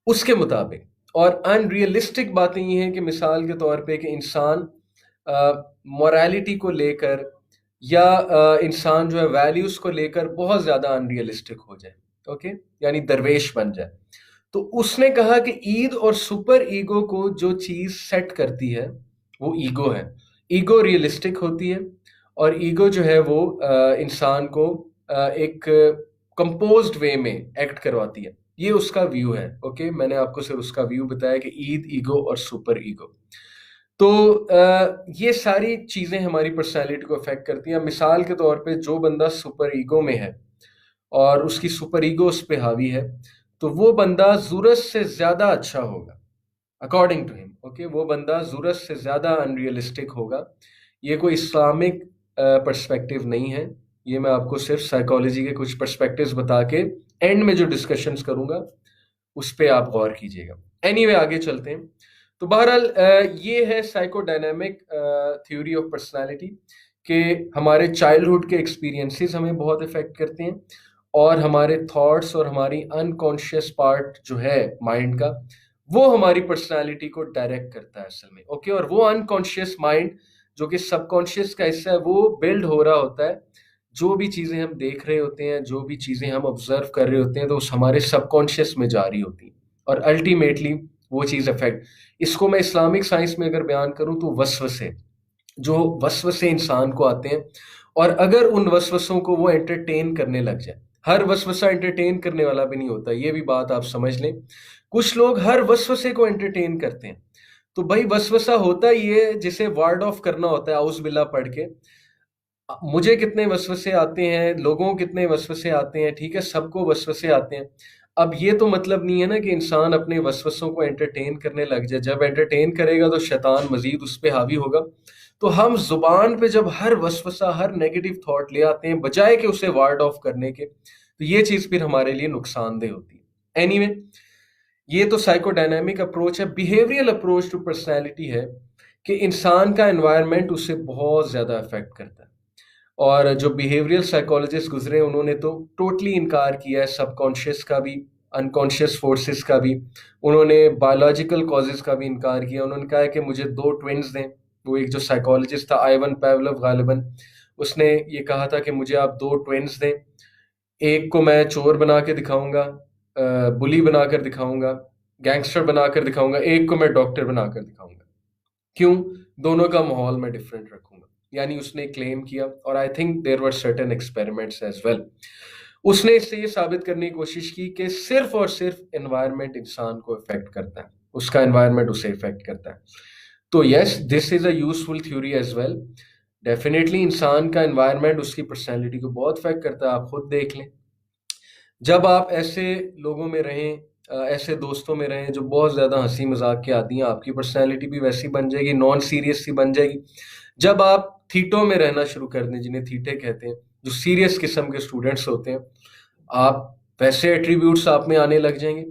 उसके मुताबिक। और अनरियलिस्टिक बातें ये हैं कि मिसाल के तौर पे कि इंसान मोरालिटी को लेकर, या इंसान जो है वैल्यूज को लेकर बहुत ज्यादा अनरियलिस्टिक हो जाए, ओके, यानी दरवेश बन जाए। तो उसने कहा कि ईद और सुपर ईगो को जो चीज सेट करती है वो ईगो है। ईगो रियलिस्टिक होती है, और ईगो जो है वो इंसान को एक कंपोज्ड वे में एक्ट करवाती है। ये उसका व्यू है। ओके, मैंने आपको सिर्फ उसका व्यू बताया कि ईद, ईगो और सुपर ईगो। तो ये सारी चीज़ें हमारी पर्सनैलिटी को अफेक्ट करती हैं। मिसाल के तौर पे जो बंदा सुपर ईगो में है और उसकी सुपर ईगो उस पे हावी है, तो वो बंदा ज़रूरत से ज़्यादा अच्छा होगा, अकॉर्डिंग टू हिम। ओके, वो बंदा ज़रूरत से ज़्यादा अनरियलिस्टिक होगा। ये कोई इस्लामिक पर्सपेक्टिव नहीं है, ये मैं आपको सिर्फ साइकोलॉजी के कुछ पर्सपेक्टिव्स बता के एंड में जो डिस्कशंस करूंगा उस पे आप गौर कीजिएगा। एनीवे, आगे चलते हैं। तो बहरहाल ये है साइकोडायनामिक थ्योरी ऑफ पर्सनालिटी कि हमारे चाइल्डहुड के एक्सपीरियंसेस हमें बहुत इफेक्ट करते हैं और हमारे थॉट्स और हमारी अनकॉन्शियस पार्ट जो है माइंड का, वो हमारी पर्सनालिटी को डायरेक्ट करता है असल में। ओके, और वो अनकॉन्शियस माइंड जो कि सबकॉन्शियस का हिस्सा है, वो बिल्ड हो रहा होता है। जो भी चीज़ें हम देख रहे होते हैं, जो भी चीज़ें हम ऑब्जर्व कर रहे होते हैं, तो उस हमारे सबकॉन्शियस में जा रही होती हैं और अल्टीमेटली वो चीज़ अफेक्ट। इसको मैं इस्लामिक साइंस में अगर बयान करूं तो वसवसे, जो वसवसे इंसान को आते हैं, और अगर उन वसवसों को वो एंटरटेन करने लग जाए। हर वसवसा एंटरटेन करने वाला भी नहीं होता, ये भी बात आप समझ लें। कुछ लोग हर वसवसे को एंटरटेन करते हैं। तो भाई वसवसा होता ये जिसे वार्ड ऑफ करना होता है औज़ बिल्लाह पढ़ के। मुझे कितने वसवसे आते हैं, लोगों को कितने वसवसे आते हैं, ठीक है, सबको वसवसे आते हैं। अब ये तो मतलब नहीं है ना कि इंसान अपने वसवसों को एंटरटेन करने लग जाए। जब एंटरटेन करेगा तो शैतान मजीद उस पर हावी होगा। तो हम जुबान पे जब हर वसवसा, हर नेगेटिव थॉट ले आते हैं बजाय कि उसे वार्ड ऑफ करने के, तो ये चीज़ फिर हमारे लिए नुकसानदेह होती है। एनीवे, ये तो साइकोडायनामिक अप्रोच है। बिहेवियरल अप्रोच टू पर्सनैलिटी है कि इंसान का एनवायरनमेंट उसे बहुत ज़्यादा अफेक्ट करता है। और जो बिहेवियरल साइकोलॉजिस्ट गुजरे उन्होंने तो टोटली इनकार किया है सबकॉन्शियस का भी, अनकॉन्शियस फोर्सेस का भी। उन्होंने बायोलॉजिकल कॉजेज का भी इनकार किया। उन्होंने कहा है कि मुझे दो ट्विन्स दें। वो एक जो साइकोलॉजिस्ट था आइवन पावलोव गालिबन, उसने ये कहा था कि मुझे आप दो ट्विन्स दें, एक को मैं चोर बना के दिखाऊंगा, बुली बनाकर दिखाऊंगा, गैंगस्टर बनाकर दिखाऊंगा, एक को मैं डॉक्टर बनाकर दिखाऊंगा। क्यों? दोनों का माहौल मैं डिफरेंट रखूंगा, यानी उसने क्लेम किया। और I think there were certain experiments as well. उसने इससे ये साबित करने की कोशिश की कि सिर्फ और सिर्फ एनवायरनमेंट इंसान को इफेक्ट करता है, उसका एनवायरनमेंट उसे इफेक्ट करता है। तो yes, this is a useful theory as well. Definitely इंसान का एनवायरनमेंट उसकी पर्सनैलिटी को बहुत इफेक्ट करता है। आप खुद देख लें, जब आप ऐसे लोगों में रहें, ऐसे दोस्तों में रहें जो बहुत ज़्यादा हंसी मजाक के आती हैं, आपकी पर्सनैलिटी भी वैसी बन जाएगी, नॉन सीरियस सी बन जाएगी। जब आप थीटों में रहना शुरू कर दें, जिन्हें थीटे कहते हैं, जो सीरियस किस्म के स्टूडेंट्स होते हैं, आप वैसे एट्रीब्यूट्स आप में आने लग जाएंगे।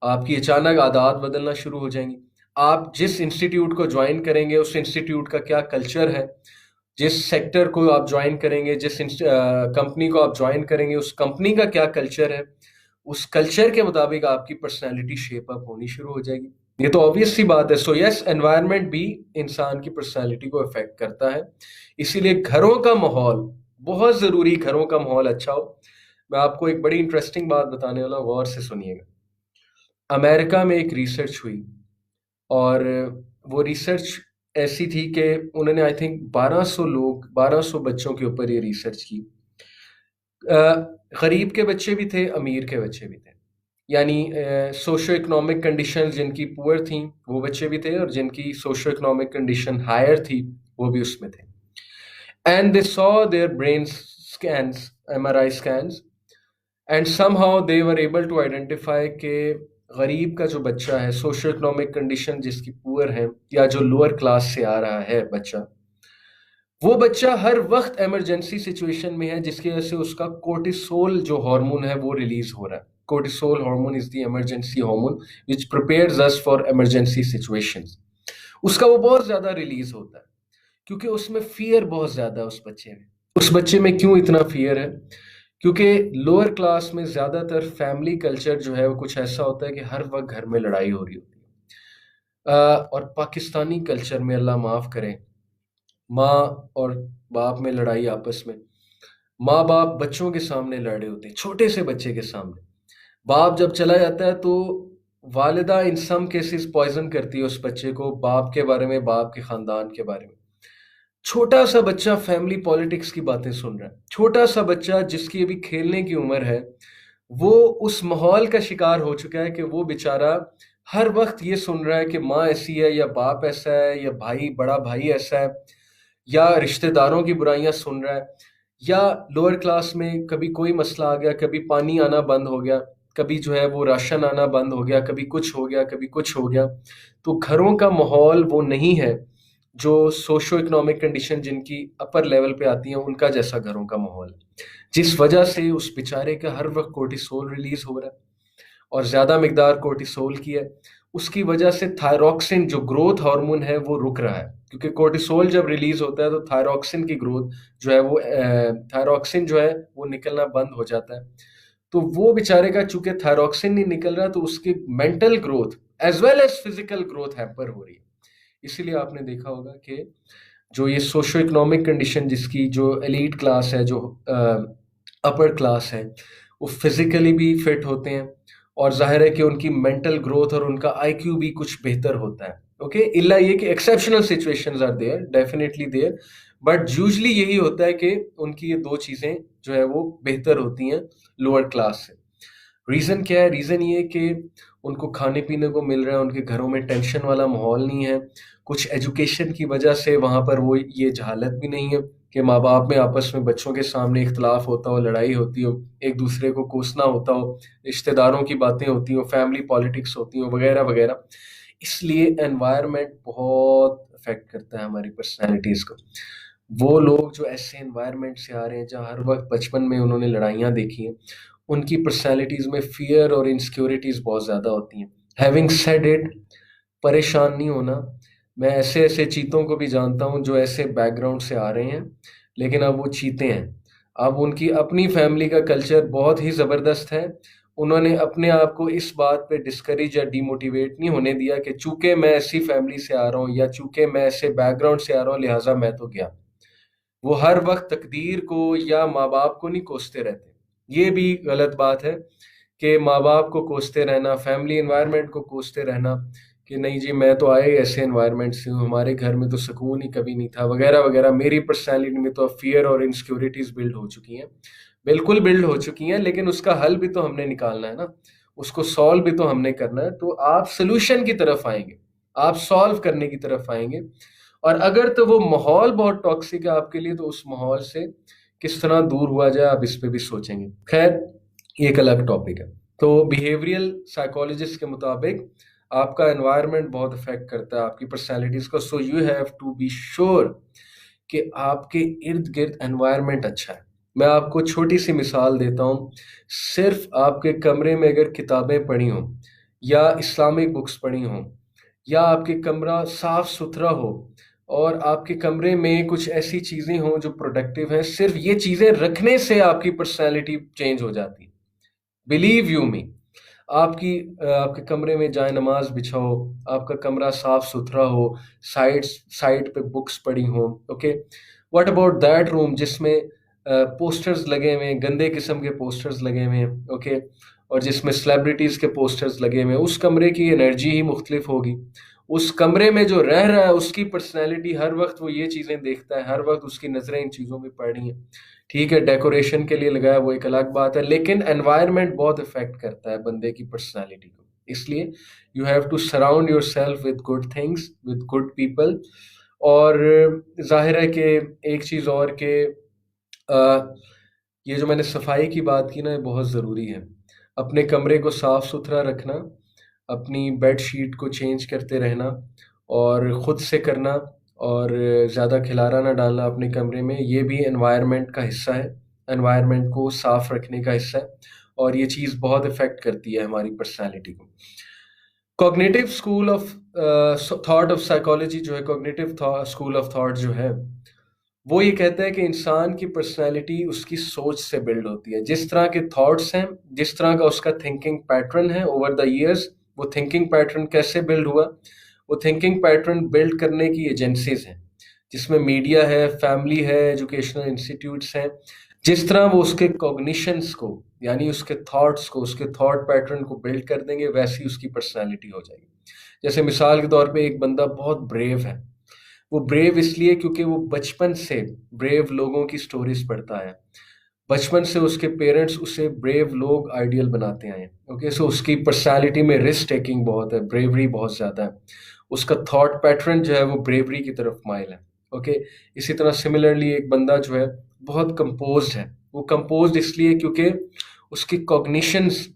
आपकी अचानक आदत बदलना शुरू हो जाएंगी। आप जिस इंस्टीट्यूट को ज्वाइन करेंगे उस इंस्टीट्यूट का क्या कल्चर है, जिस सेक्टर को आप ज्वाइन करेंगे, जिस कंपनी को आप ज्वाइन करेंगे, उस कंपनी का क्या कल्चर है, उस कल्चर के मुताबिक आपकी पर्सनैलिटी शेप अप होनी शुरू हो जाएगी। ये तो ऑब्वियस सी बात है। सो यस, एनवायरनमेंट भी इंसान की पर्सनैलिटी को अफेक्ट करता है। इसीलिए घरों का माहौल बहुत ज़रूरी, घरों का माहौल अच्छा हो। मैं आपको एक बड़ी इंटरेस्टिंग बात बताने वाला हूं, गौर से सुनिएगा। अमेरिका में एक रिसर्च हुई और वो रिसर्च ऐसी थी कि उन्होंने आई थिंक 1200 बच्चों के ऊपर ये रिसर्च की। गरीब के बच्चे भी थे, अमीर के बच्चे भी थे, यानी सोशो इकोनॉमिक कंडीशन जिनकी पुअर थी वो बच्चे भी थे और जिनकी सोशो इकोनॉमिक कंडीशन हायर थी वो भी उसमें थे। And they saw their brain scans, MRI scans, and somehow they were able to identify के गरीब का जो बच्चा है, सोशो इकोनॉमिक कंडीशन जिसकी पुअर है या जो लोअर क्लास से आ रहा है बच्चा, वो बच्चा हर वक्त इमरजेंसी सिचुएशन में है, जिसकी वजह से उसका कोर्टिसोल जो हार्मोन है वो रिलीज हो रहा है। Cortisol hormone is the emergency hormone which prepares us for emergency situations. उसका वो बहुत ज्यादा रिलीज होता है क्योंकि उसमें फियर बहुत ज्यादा है उस बच्चे में। उस बच्चे में क्यों इतना फियर है? क्योंकि लोअर क्लास में ज्यादातर फैमिली कल्चर जो है वो कुछ ऐसा होता है कि हर वक्त घर में लड़ाई हो रही होती है। और पाकिस्तानी कल्चर में, अल्लाह माफ करे, माँ और बाप में लड़ाई आपस में, माँ बाप बच्चों के सामने लड़ रहे होते हैं, छोटे से बच्चे के सामने। बाप जब चला जाता है तो वालिदा इन सम केसेस पॉइजन करती है उस बच्चे को, बाप के बारे में, बाप के खानदान के बारे में। छोटा सा बच्चा फैमिली पॉलिटिक्स की बातें सुन रहा है, छोटा सा बच्चा जिसकी अभी खेलने की उम्र है, वो उस माहौल का शिकार हो चुका है कि वो बेचारा हर वक्त ये सुन रहा है कि माँ ऐसी है या बाप ऐसा है या भाई बड़ा भाई ऐसा है, या रिश्तेदारों की बुराइयां सुन रहा है, या लोअर क्लास में कभी कोई मसला आ गया, कभी पानी आना बंद हो गया, कभी जो है वो राशन आना बंद हो गया, कभी कुछ हो गया, कभी कुछ हो गया। तो घरों का माहौल वो नहीं है जो सोशो इकोनॉमिक कंडीशन जिनकी अपर लेवल पे आती हैं उनका जैसा घरों का माहौल है, जिस वजह से उस बेचारे का हर वक्त कोर्टिसोल रिलीज हो रहा है, और ज़्यादा मिकदार कोर्टिसोल की है। उसकी वजह से थायरॉक्सिन जो ग्रोथ हार्मोन है वो रुक रहा है, क्योंकि कोर्टिसोल जब रिलीज होता है तो थायरॉक्सिन की ग्रोथ जो है वो थायरॉक्सिन जो है वो निकलना बंद हो जाता है। तो वो बेचारे का चूंकि थायरॉक्सिन नहीं निकल रहा तो उसकी mental growth as well as physical growth hamper हो रही है। इसीलिए आपने देखा होगा कि जो ये सोशो इकोनॉमिक कंडीशन जिसकी जो एलीट क्लास है, जो अपर क्लास है, वो फिजिकली भी फिट होते हैं, और जाहिर है कि उनकी मेंटल ग्रोथ और उनका आईक्यू भी कुछ बेहतर होता है। ओके, इल्ला ये कि exceptional situations are there, definitely there, but usually यही होता है कि उनकी ये दो चीजें जो है वो बेहतर होती हैं लोअर क्लास से। रीजन क्या है? रीजन ये कि उनको खाने पीने को मिल रहा है, उनके घरों में टेंशन वाला माहौल नहीं है, कुछ एजुकेशन की वजह से वहां पर वो ये जहालत भी नहीं है कि माँ बाप में आपस में बच्चों के सामने इख्तलाफ होता हो, लड़ाई होती हो, एक दूसरे को कोसना होता हो, रिश्तेदारों की बातें होती हो, फैमिली पॉलिटिक्स होती हो, वगैरह वगैरह। इसलिए एनवायरनमेंट बहुत अफेक्ट करता है हमारी पर्सनैलिटीज को। वो लोग जो ऐसे एनवायरनमेंट से आ रहे हैं जहाँ हर वक्त बचपन में उन्होंने लड़ाइयाँ देखी हैं, उनकी पर्सनैलिटीज में फियर और इनसिक्योरिटीज बहुत ज़्यादा होती हैं। हैविंग सेड इट, परेशान नहीं होना। मैं ऐसे ऐसे चीतों को भी जानता हूँ जो ऐसे बैकग्राउंड से आ रहे हैं, लेकिन अब वो चीते हैं। अब उनकी अपनी फैमिली का कल्चर बहुत ही ज़बरदस्त है। उन्होंने अपने आप को इस बात पे डिस्करेज या डिमोटिवेट नहीं होने दिया कि चूंकि मैं ऐसी फैमिली से आ रहा हूँ या चूंकि मैं ऐसे बैकग्राउंड से आ रहा हूँ लिहाजा मैं तो गया। वो हर वक्त तकदीर को या माँ बाप को नहीं कोसते रहते। ये भी गलत बात है कि माँ बाप को कोसते रहना, फैमिली एनवायरनमेंट को कोसते रहना कि नहीं जी मैं तो आए ऐसे एनवायरनमेंट से हूँ, हमारे घर में तो सुकून ही कभी नहीं था, वगैरह वगैरह। मेरी पर्सनैलिटी में तो अब फियर और इनसिक्योरिटीज बिल्ड हो चुकी हैं। बिल्कुल बिल्ड हो चुकी हैं, लेकिन उसका हल भी तो हमने निकालना है ना, उसको सॉल्व भी तो हमने करना है। तो आप सोल्यूशन की तरफ आएंगे, आप सॉल्व करने की तरफ आएंगे। और अगर तो वो माहौल बहुत टॉक्सिक है आपके लिए, तो उस माहौल से किस तरह दूर हुआ जाए आप इस पे भी सोचेंगे। खैर, ये एक अलग टॉपिक है। तो बिहेवियरल साइकोलॉजिस्ट के मुताबिक आपका एनवायरनमेंट बहुत अफेक्ट करता है आपकी पर्सनैलिटीज को। So you have to be sure कि आपके इर्द गिर्द एनवायरनमेंट अच्छा है। मैं आपको छोटी सी मिसाल देता हूँ। सिर्फ आपके कमरे में अगर किताबें पढ़ी हों या इस्लामिक बुक्स पढ़ी हों, या आपके कमरा साफ सुथरा हो और आपके कमरे में कुछ ऐसी चीजें हों जो प्रोडक्टिव हैं, सिर्फ ये चीजें रखने से आपकी पर्सनैलिटी चेंज हो जाती है। बिलीव यू मी। आपके कमरे में जाए नमाज बिछाओ, आपका कमरा साफ सुथरा हो, साइड साइड पे बुक्स पड़ी हो, okay. What about that room जिसमें पोस्टर्स लगे हुए हैं, गंदे किस्म के पोस्टर्स लगे हुए हैं, ओके, और जिसमें सेलिब्रिटीज के पोस्टर्स लगे हुए हैं। उस कमरे की एनर्जी ही मुख्तलिफ होगी। उस कमरे में जो रह रहा है उसकी पर्सनैलिटी हर वक्त वो ये चीजें देखता है, हर वक्त उसकी नजरें इन चीजों में पड़ रही हैं। ठीक है, डेकोरेशन के लिए लगाया वो एक अलग बात है, लेकिन एनवायरनमेंट बहुत इफेक्ट करता है बंदे की पर्सनालिटी को। इसलिए you have to surround yourself with good things, with good people. और जाहिर है कि एक चीज़ और कि ये जो मैंने सफाई की बात की ना, ये बहुत ज़रूरी है। अपने कमरे को साफ सुथरा रखना, अपनी बेड शीट को चेंज करते रहना, और ख़ुद से करना, और ज़्यादा खिलारा ना डालना अपने कमरे में, ये भी एनवायरनमेंट का हिस्सा है, एनवायरनमेंट को साफ रखने का हिस्सा है। और ये चीज़ बहुत इफ़ेक्ट करती है हमारी पर्सनैलिटी को। Cognitive school of thought of psychology जो है, कॉग्निटिव स्कूल ऑफ थॉट जो है, वो ये कहता है कि इंसान की पर्सनैलिटी उसकी सोच से बिल्ड होती है। जिस तरह के थॉट्स हैं, जिस तरह का उसका थिंकिंग पैटर्न है ओवर द ईयर्स, वो थिंकिंग पैटर्न कैसे बिल्ड हुआ, वो थिंकिंग पैटर्न बिल्ड करने की एजेंसीज हैं, जिसमें मीडिया है, फैमिली है, एजुकेशनल इंस्टीट्यूट्स हैं। जिस तरह वो उसके कॉग्निशंस को, यानी उसके थॉट्स को, उसके थॉट पैटर्न को बिल्ड कर देंगे, वैसी उसकी पर्सनैलिटी हो जाएगी। जैसे मिसाल के तौर पे एक बंदा बहुत ब्रेव है। वो ब्रेव इसलिए क्योंकि वो बचपन से ब्रेव लोगों की स्टोरीज पढ़ता है, बचपन से उसके पेरेंट्स उसे ब्रेव लोग आइडियल बनाते आए हैं। ओके, सो उसकी पर्सनालिटी में रिस्क टेकिंग बहुत है, ब्रेवरी बहुत ज़्यादा है, उसका थॉट पैटर्न जो है वो ब्रेवरी की तरफ माइल है। ओके, इसी तरह सिमिलरली एक बंदा जो है बहुत कंपोज्ड है। वो कंपोज्ड इसलिए क्योंकि उसकी कॉग्निशंस,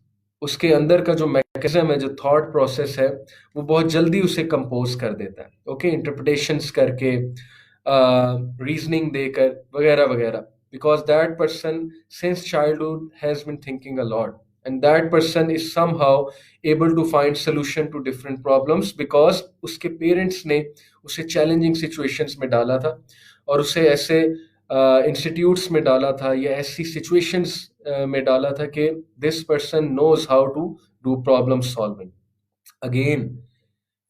उसके अंदर का जो मैकेनिज्म है, जो थॉट प्रोसेस है, वो बहुत जल्दी उसे कंपोज कर देता है। ओके, इंटरप्रिटेशंस करके, रीजनिंग देकर, वगैरह वगैरह, because that person since childhood has been thinking a lot, and that person is somehow able to find solution to different problems because उसके पेरेंट्स ने उसे चैलेंजिंग सिचुएशंस में डाला था, और उसे ऐसे इंस्टीट्यूट्स में डाला था या ऐसी सिचुएशंस में डाला था कि this person knows how to do problem solving. Again,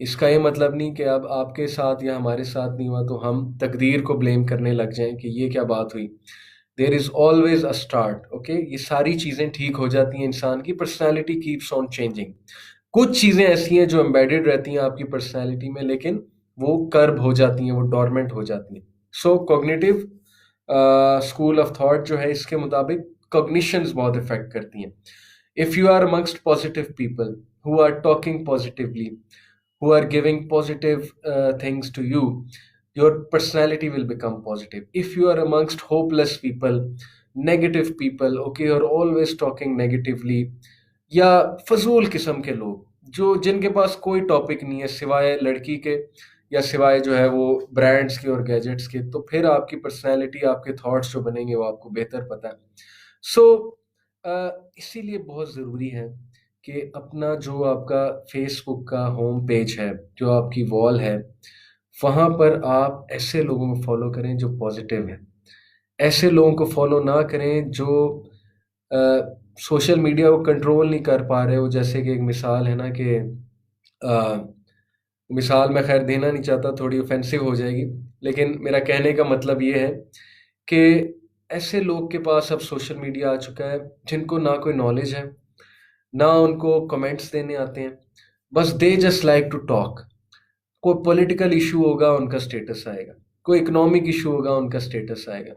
इसका ये मतलब नहीं कि अब आपके साथ या हमारे साथ नहीं हुआ तो हम तकदीर को ब्लेम करने लग जाएं कि ये क्या बात हुई। There is always a start. Okay, ये सारी चीज़ें ठीक हो जाती हैं, इंसान की पर्सनैलिटी कीप्स ऑन चेंजिंग। कुछ चीज़ें ऐसी हैं जो एम्बेडेड रहती हैं आपकी पर्सनैलिटी में, लेकिन वो कर्ब हो जाती हैं, वो डोरमेंट हो जाती हैं। So cognitive school of thought जो है, इसके मुताबिक कॉग्निशंस बहुत इफेक्ट करती हैं। If you are amongst positive people who are talking positively, who are giving positive things to you, your personality will become positive. If you are amongst hopeless people, negative people, okay, you're always talking negatively, या फजूल किस्म के लोग जो जिनके पास कोई topic नहीं है सिवाय लड़की के या सिवाय जो है वो ब्रांड्स के और गैजेट्स के, तो फिर आपकी पर्सनैलिटी, आपके थॉट्स जो बनेंगे वो आपको बेहतर पता है। सो इसीलिए बहुत ज़रूरी है कि अपना जो आपका फेसबुक का होम पेज है, जो आपकी वॉल है, वहाँ पर आप ऐसे लोगों को फॉलो करें जो पॉजिटिव हैं। ऐसे लोगों को फॉलो ना करें जो सोशल मीडिया को कंट्रोल नहीं कर पा रहे हो। जैसे कि एक मिसाल है ना कि मिसाल मैं खैर देना नहीं चाहता, थोड़ी ऑफेंसिव हो जाएगी, लेकिन मेरा कहने का मतलब ये है कि ऐसे लोग के पास अब सोशल मीडिया आ चुका है जिनको ना कोई नॉलेज है, ना उनको कमेंट्स देने आते हैं, बस they just like to talk. कोई पॉलिटिकल इशू होगा उनका स्टेटस आएगा, कोई इकोनॉमिक इशू होगा उनका स्टेटस आएगा,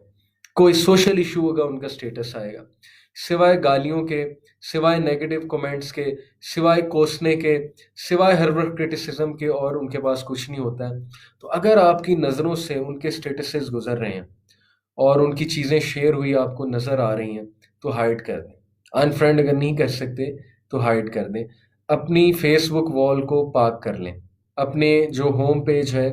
कोई सोशल इशू होगा उनका स्टेटस आएगा। सिवाय गालियों के, सिवाय नेगेटिव कमेंट्स के, सिवाय कोसने के, सिवाय हर वक्त क्रिटिसिज्म के, और उनके पास कुछ नहीं होता है। तो अगर आपकी नज़रों से उनके स्टेटसेस गुजर रहे हैं और उनकी चीज़ें शेयर हुई आपको नज़र आ रही हैं, तो हाइड कर दें। अनफ्रेंड अगर नहीं कर सकते तो हाइड कर दें। अपनी फेसबुक वॉल को पाक कर लें, अपने जो होम पेज है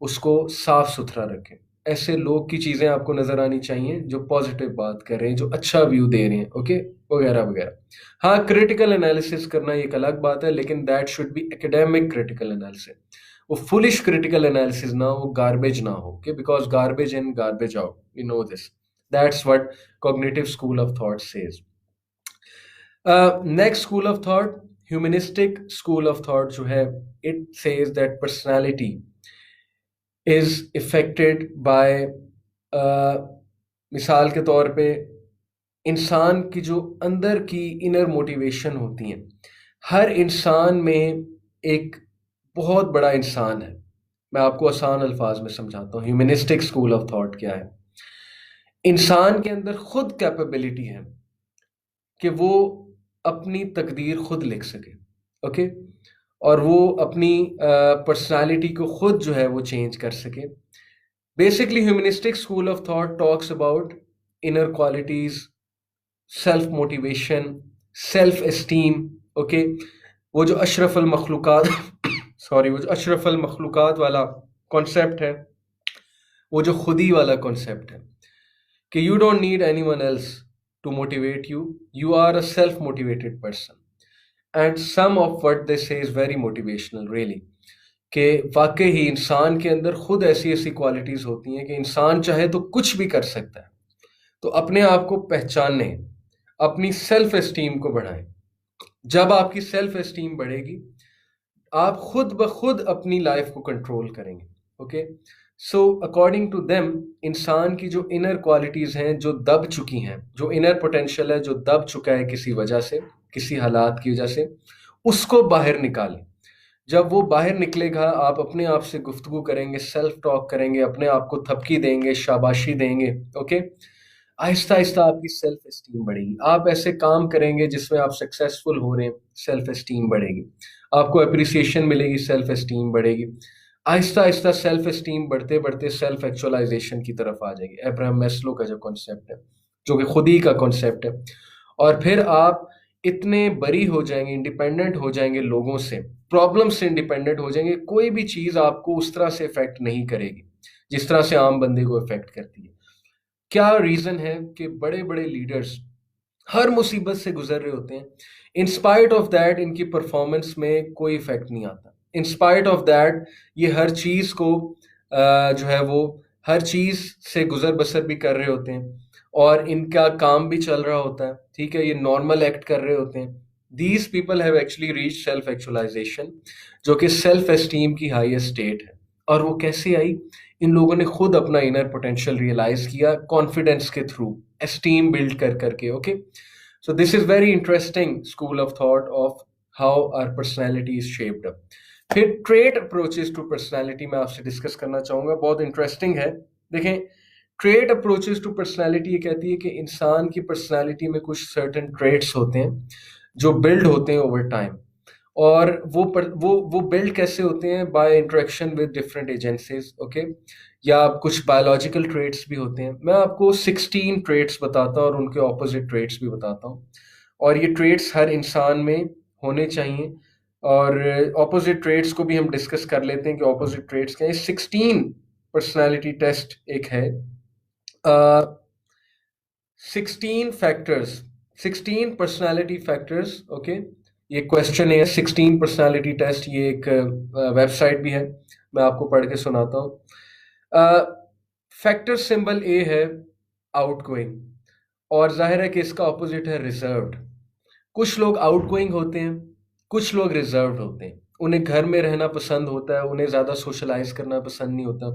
उसको साफ सुथरा रखें। ऐसे लोग की चीज़ें आपको नज़र आनी चाहिए जो पॉजिटिव बात कर रहे हैं, जो अच्छा व्यू दे रहे हैं, ओके, वगैरह वगैरह। हाँ, क्रिटिकल एनालिसिस करना एक अलग बात है, लेकिन that should be academic critical analysis. वो फुलिश क्रिटिकल एनालिसिस ना हो, गार्बेज ना हो, okay, because garbage in, garbage out, we know this. That's what cognitive school of thought says. Next school of thought, humanistic school of thought जो है, it says that personality is affected by मिसाल के तौर पे इंसान की जो अंदर की इनर मोटिवेशन होती हैं। हर इंसान में एक बहुत बड़ा इंसान है। मैं आपको आसान अल्फाज में समझाता हूँ ह्यूमनिस्टिक स्कूल ऑफ थॉट क्या है। इंसान के अंदर खुद कैपेबिलिटी है कि वो अपनी तकदीर खुद लिख सके, ओके, और वो अपनी पर्सनालिटी को खुद जो है वो चेंज कर सके। Basically humanistic school of thought talks about inner qualities, self motivation, self esteem, okay. वो जो अशरफ अल मखलूकात सॉरी, वो जो अशरफ अल मखलूकात वाला कॉन्सेप्ट है, वो जो खुदी वाला कॉन्सेप्ट है कि you don't need anyone else to motivate you, you are a self motivated person. And some of what they say is very motivational really, कि वाकई ही इंसान के अंदर खुद ऐसी ऐसी क्वालिटीज होती हैं कि इंसान चाहे तो कुछ भी कर सकता है। तो अपने आप को पहचानें, अपनी सेल्फ एस्टीम को बढ़ाएं। जब आपकी सेल्फ एस्टीम बढ़ेगी, आप खुद ब खुद अपनी लाइफ को कंट्रोल करेंगे, okay. So according to them, इंसान की जो इनर क्वालिटीज हैं जो दब चुकी हैं, जो इनर पोटेंशियल है जो दब चुका है किसी वजह से, किसी हालात की वजह से, उसको बाहर निकालें। जब वो बाहर निकलेगा, आप अपने आप से गुफ्तगू करेंगे, सेल्फ टॉक करेंगे, अपने आप को थपकी देंगे, शाबाशी देंगे, ओके। आहिस्ता आहिस्ता आपकी सेल्फ एस्टीम बढ़ेगी। आप ऐसे काम करेंगे जिसमें आप सक्सेसफुल हो रहे हैं, सेल्फ एस्टीम बढ़ेगी। आपको अप्रिसिएशन मिलेगी, सेल्फ एस्टीम बढ़ेगी। आहिस्ता आहिस्ता सेल्फ एस्टीम बढ़ते बढ़ते सेल्फ एक्चुअलाइजेशन की तरफ आ जाएगी, अब्राहम मैस्लो का जो कॉन्सेप्ट है, जो कि खुद ही का कॉन्सेप्ट है। और फिर आप इतने बरी हो जाएंगे, इंडिपेंडेंट हो जाएंगे लोगों से, प्रॉब्लम से इंडिपेंडेंट हो जाएंगे। कोई भी चीज आपको उस तरह से इफेक्ट नहीं करेगी जिस तरह से आम बंदे को इफेक्ट करती है। क्या रीजन है कि बड़े बड़े लीडर्स हर मुसीबत से गुजर रहे होते हैं, इन स्पाइट ऑफ दैट इनकी परफॉर्मेंस में कोई इफेक्ट नहीं आता। इन स्पाइट ऑफ दैट ये हर चीज को जो है वो हर चीज से गुजर बसर भी कर रहे होते हैं, और इनका काम भी चल रहा होता है, ठीक है, ये नॉर्मल एक्ट कर रहे होते हैं। These people have actually reach self actualization, जो कि सेल्फ एस्टीम की हाईएस्ट स्टेट है। और वो कैसे आई? इन लोगों ने खुद अपना इनर पोटेंशियल रियलाइज किया कॉन्फिडेंस के थ्रू, एस्टीम बिल्ड कर करके। Okay, so this is very interesting school of thought of how our personality is shaped up. फिर ट्रेट अप्रोचेस टू पर्सनैलिटी मैं आपसे डिस्कस करना चाहूंगा, बहुत इंटरेस्टिंग है। देखें, ट्रेट अप्रोचेस टू पर्सनैलिटी ये कहती है कि इंसान की पर्सनैलिटी में कुछ सर्टेन ट्रेट्स होते हैं जो बिल्ड होते हैं ओवर टाइम। और वो बिल्ड कैसे होते हैं? By interaction with different agencies. Okay, या कुछ बायोलॉजिकल ट्रेट्स भी होते हैं। मैं आपको 16 ट्रेट्स बताता हूँ और उनके ऑपोजिट ट्रेट्स भी बताता हूँ, और ये ट्रेट्स हर इंसान में होने चाहिए। और ऑपोजिट ट्रेट्स को भी हम डिस्कस कर लेते हैं कि ऑपोजिट ट्रेट्स क्या है। 16 पर्सनालिटी टेस्ट एक है, 16 फैक्टर्स, 16 पर्सनालिटी फैक्टर्स। ओके, ये क्वेश्चन है 16 पर्सनालिटी टेस्ट, ये एक वेबसाइट भी है, मैं आपको पढ़ के सुनाता हूँ। फैक्टर सिंबल ए है आउटगोइंग, और जाहिर है कि इसका ऑपोजिट है रिजर्व्ड। कुछ लोग आउटगोइंग होते हैं, कुछ लोग रिजर्व्ड होते हैं। उन्हें घर में रहना पसंद होता है, उन्हें ज़्यादा सोशलाइज करना पसंद नहीं होता।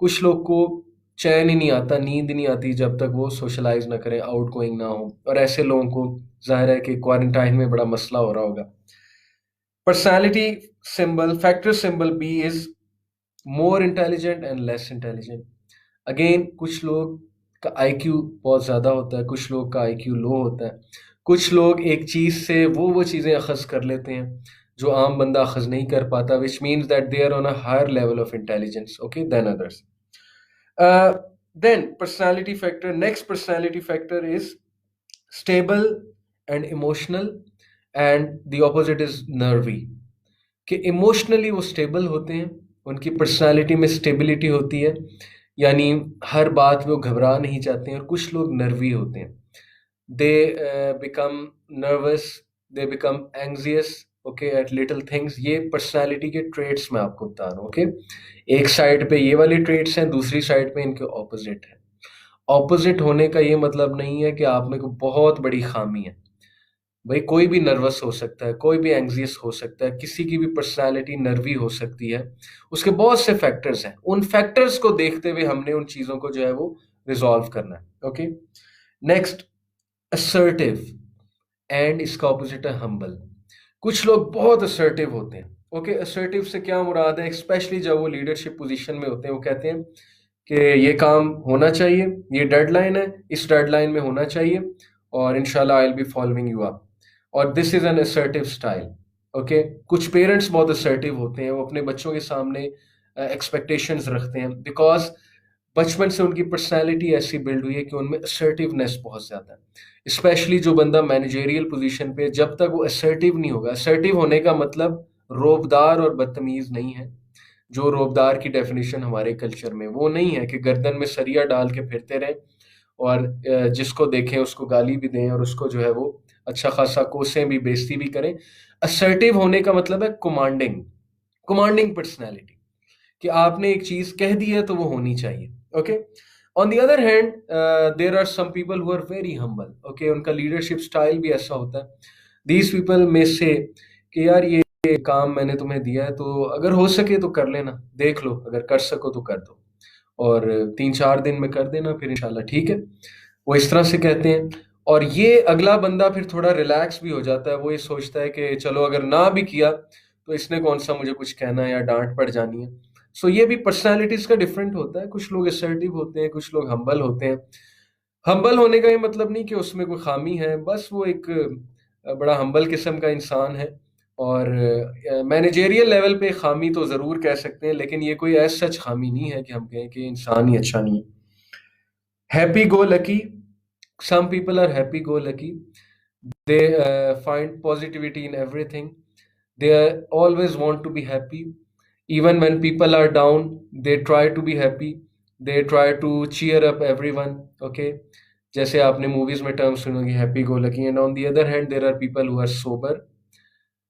कुछ लोग को चैन ही नहीं आता, नींद नहीं आती जब तक वो सोशलाइज ना करें, आउटगोइंग ना हो। और ऐसे लोगों को जाहिर है कि क्वारंटाइन में बड़ा मसला हो रहा होगा। Personality symbol, factor symbol B is more intelligent and less intelligent. Again, कुछ लोग का आईक्यू बहुत ज़्यादा होता है, कुछ लोग का आईक्यू लो होता है। कुछ लोग एक चीज़ से वो चीज़ें अखज़ कर लेते हैं जो आम बंदा अखज़ नहीं कर पाता, which means that they are on a higher level of intelligence, okay, then others. Then personality factor, next personality factor is stable and emotional, and the opposite is nervy। कि इमोशनली वो स्टेबल होते हैं, उनकी personality में stability होती है, यानी हर बात में वो घबरा नहीं जाते हैं। और कुछ लोग नर्वी होते हैं, they become nervous, they become anxious, okay, at little things. ये पर्सनालिटी के ट्रेट्स मैं आपको बता रहा हूँ। ओके, एक साइड पे ये वाले ट्रेट्स हैं, दूसरी साइड पे इनके ऑपोजिट है। ऑपोजिट होने का ये मतलब नहीं है कि आप में को बहुत बड़ी खामी है। भाई, कोई भी नर्वस हो सकता है, कोई भी एंग्जियस हो सकता है, किसी की भी पर्सनालिटी नर्वी हो सकती है। उसके बहुत से फैक्टर्स हैं, उन फैक्टर्स को देखते हुए हमने उन चीज़ों को जो है वो रिजॉल्व करना है। ओके, नेक्स्ट, असर्टिव, एंड इसका ऑपोजिट है हम्बल। कुछ लोग बहुत असर्टिव होते हैं। ओके, असर्टिव से क्या मुराद है? स्पेशली जब वो लीडरशिप पोजीशन में होते हैं, वो कहते हैं कि ये काम होना चाहिए, ये डेडलाइन है, इस डेडलाइन में होना चाहिए, और इंशाल्लाह I will be following you up. और this is an assertive style. Okay, कुछ पेरेंट्स बहुत असर्टिव होते हैं, वो अपने बच्चों के सामने एक्सपेक्टेशंस रखते हैं, बिकॉज बचपन से उनकी पर्सनैलिटी ऐसी बिल्ड हुई है कि उनमें असर्टिवनेस बहुत ज़्यादा है। स्पेशली जो बंदा मैनेजेरियल पोजीशन पे, जब तक वो असर्टिव नहीं होगा, असर्टिव होने का मतलब रोबदार और बदतमीज नहीं है। जो रोबदार की डेफिनेशन हमारे कल्चर में वो नहीं है कि गर्दन में सरिया डाल के फिरते रहें और जिसको देखें उसको गाली भी दें और उसको जो है वो अच्छा खासा कोसें भी, बेइज्जती भी करें। असर्टिव होने का मतलब है कमांडिंग, कमांडिंग पर्सनैलिटी, कि आपने एक चीज कह दी है तो वो होनी चाहिए। Okay, on the other hand there are some people who are very humble. Okay, उनका लीडरशिप स्टाइल भी ऐसा होता है। दीज पीपल में से कि यार ये काम मैंने तुम्हें दिया है तो अगर हो सके तो कर लेना, देख लो, अगर कर सको तो कर दो, और 3-4 दिन में कर देना, फिर इंशाल्लाह ठीक है। वो इस तरह से कहते हैं। और ये अगला बंदा फिर थोड़ा रिलैक्स भी हो जाता है, वो ये सोचता है कि चलो अगर ना भी किया तो इसने कौन सा मुझे कुछ कहना है या डांट पड़ जानी है। सो ये भी पर्सनालिटीज का डिफरेंट होता है। कुछ लोग असर्टिव होते हैं, कुछ लोग हम्बल होते हैं। हम्बल होने का ये मतलब नहीं कि उसमें कोई खामी है, बस वो एक बड़ा हम्बल किस्म का इंसान है। और मैनेजेरियल लेवल पे खामी तो ज़रूर कह सकते हैं, लेकिन ये कोई ऐसा सच खामी नहीं है कि हम कहें कि इंसान ही अच्छा नहीं है। Happy go lucky, some people are happy go lucky. They find positivity in everything. They always want to be happy. Even when people are down, they try to be happy. They try to cheer up everyone. Okay, जैसे आपने movies में term सुनोगे happy go lucky, and on the other hand there are people who are sober,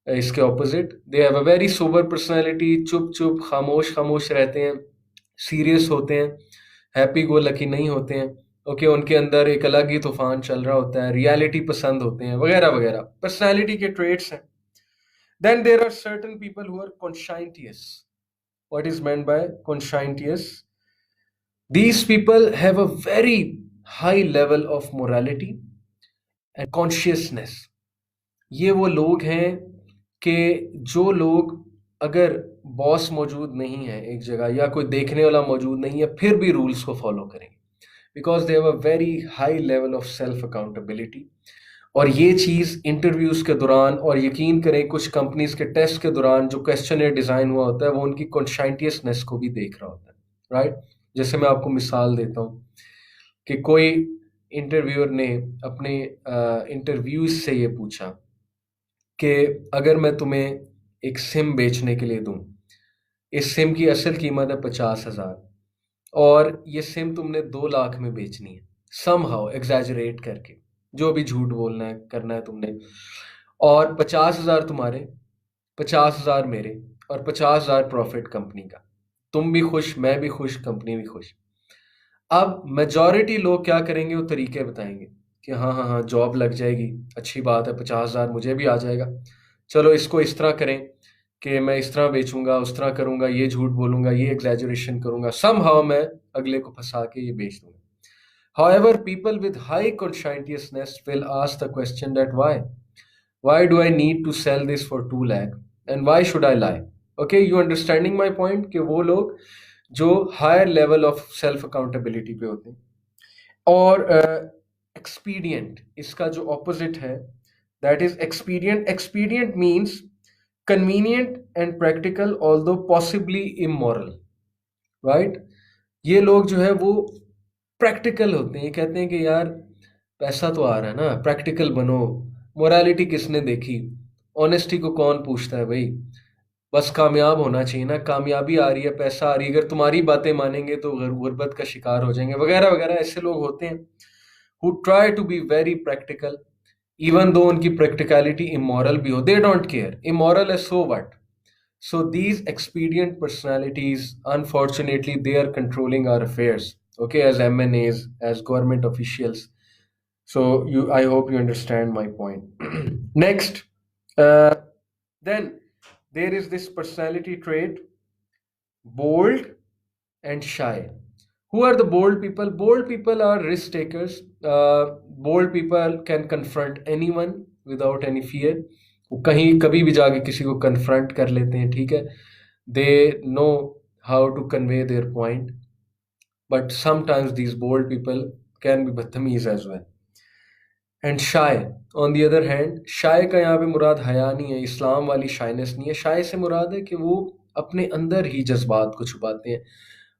इसके opposite, they have a very sober personality, चुप चुप खामोश खामोश रहते हैं, सीरियस होते हैं, हैप्पी गो लकी नहीं होते हैं। ओके, उनके अंदर एक अलग ही तूफान चल रहा होता है, रियलिटी पसंद होते हैं, वगैरह वगैरह, पर्सनालिटी के ट्रेट्स हैं। Then there are certain people who are conscientious. What is meant by conscientious? These people have a very high level of morality and consciousness. ये वो लोग हैं कि जो लोग, अगर बॉस मौजूद नहीं है एक जगह या कोई देखने वाला मौजूद नहीं है, फिर भी रूल्स को फॉलो करेंगे, because they have a very high level of self accountability. और ये चीज़ इंटरव्यूज के दौरान, और यकीन करें कुछ कंपनीज के टेस्ट के दौरान जो क्वेश्चनर डिज़ाइन हुआ होता है, वो उनकी कॉन्शाइंटियसनेस को भी देख रहा होता है, राइट। जैसे मैं आपको मिसाल देता हूँ कि कोई इंटरव्यूअर ने अपने इंटरव्यूज से ये पूछा कि अगर मैं तुम्हें एक सिम बेचने के लिए दूं, इस सिम की असल कीमत है 50,000, और ये सिम तुमने 2 लाख में बेचनी है, सम हाउ एग्जैजरेट करके, जो भी झूठ बोलना है करना है तुमने, और 50,000 तुम्हारे, 50,000 मेरे, और 50,000 प्रॉफिट कंपनी का। तुम भी खुश, मैं भी खुश, कंपनी भी खुश। अब मेजॉरिटी लोग क्या करेंगे, वो तरीके बताएंगे कि हाँ हाँ हाँ जॉब लग जाएगी, अच्छी बात है, 50,000 मुझे भी आ जाएगा, चलो इसको इस तरह करें कि मैं इस तरह बेचूंगा, उस तरह करूंगा, ये झूठ बोलूंगा, ये एग्जैजरेशन करूंगा, समहाउ मैं अगले को फंसा के ये बेच दूंगा। However, people with high conscientiousness will ask the question that why? Why do I need to sell this for 2 lakh? And why should I lie? Okay, you understanding my point? कि वो लोग जो higher level of self accountability पे होते हैं। और expedient, इसका जो ऑपोजिट है, that is expedient. Expedient means convenient and practical although possibly immoral, right. ये लोग जो है वो प्रैक्टिकल होते हैं, ये कहते हैं कि यार पैसा तो आ रहा है ना, प्रैक्टिकल बनो, मोरालिटी किसने देखी, ऑनेस्टी को कौन पूछता है भाई, बस कामयाब होना चाहिए ना, कामयाबी आ रही है, पैसा आ रही है, अगर तुम्हारी बातें मानेंगे तो गुर्बत का शिकार हो जाएंगे, वगैरह वगैरह। ऐसे लोग होते हैं who try to be very practical, even though उनकी practicality immoral भी हो, they don't care, immoral है so what. So these expedient personalities, unfortunately, they are controlling our affairs, okay, as MNAs, as government officials. So I hope you understand my point. Next, uh, then there is this personality trait, bold and shy. Who are the bold people? Bold people are risk takers. Bold people can confront anyone without any fear. वो कहीं कभी भी जाके किसी को confront कर लेते हैं, ठीक है। They know how to convey their point, but sometimes these bold people can be बदतमीज as well. And shy on the other hand, shy का यहाँ पे मुराद हया नहीं है, इस्लाम वाली शाइनेस नहीं है। शाय से मुराद है कि वो अपने अंदर ही जज्बात को छुपाते हैं,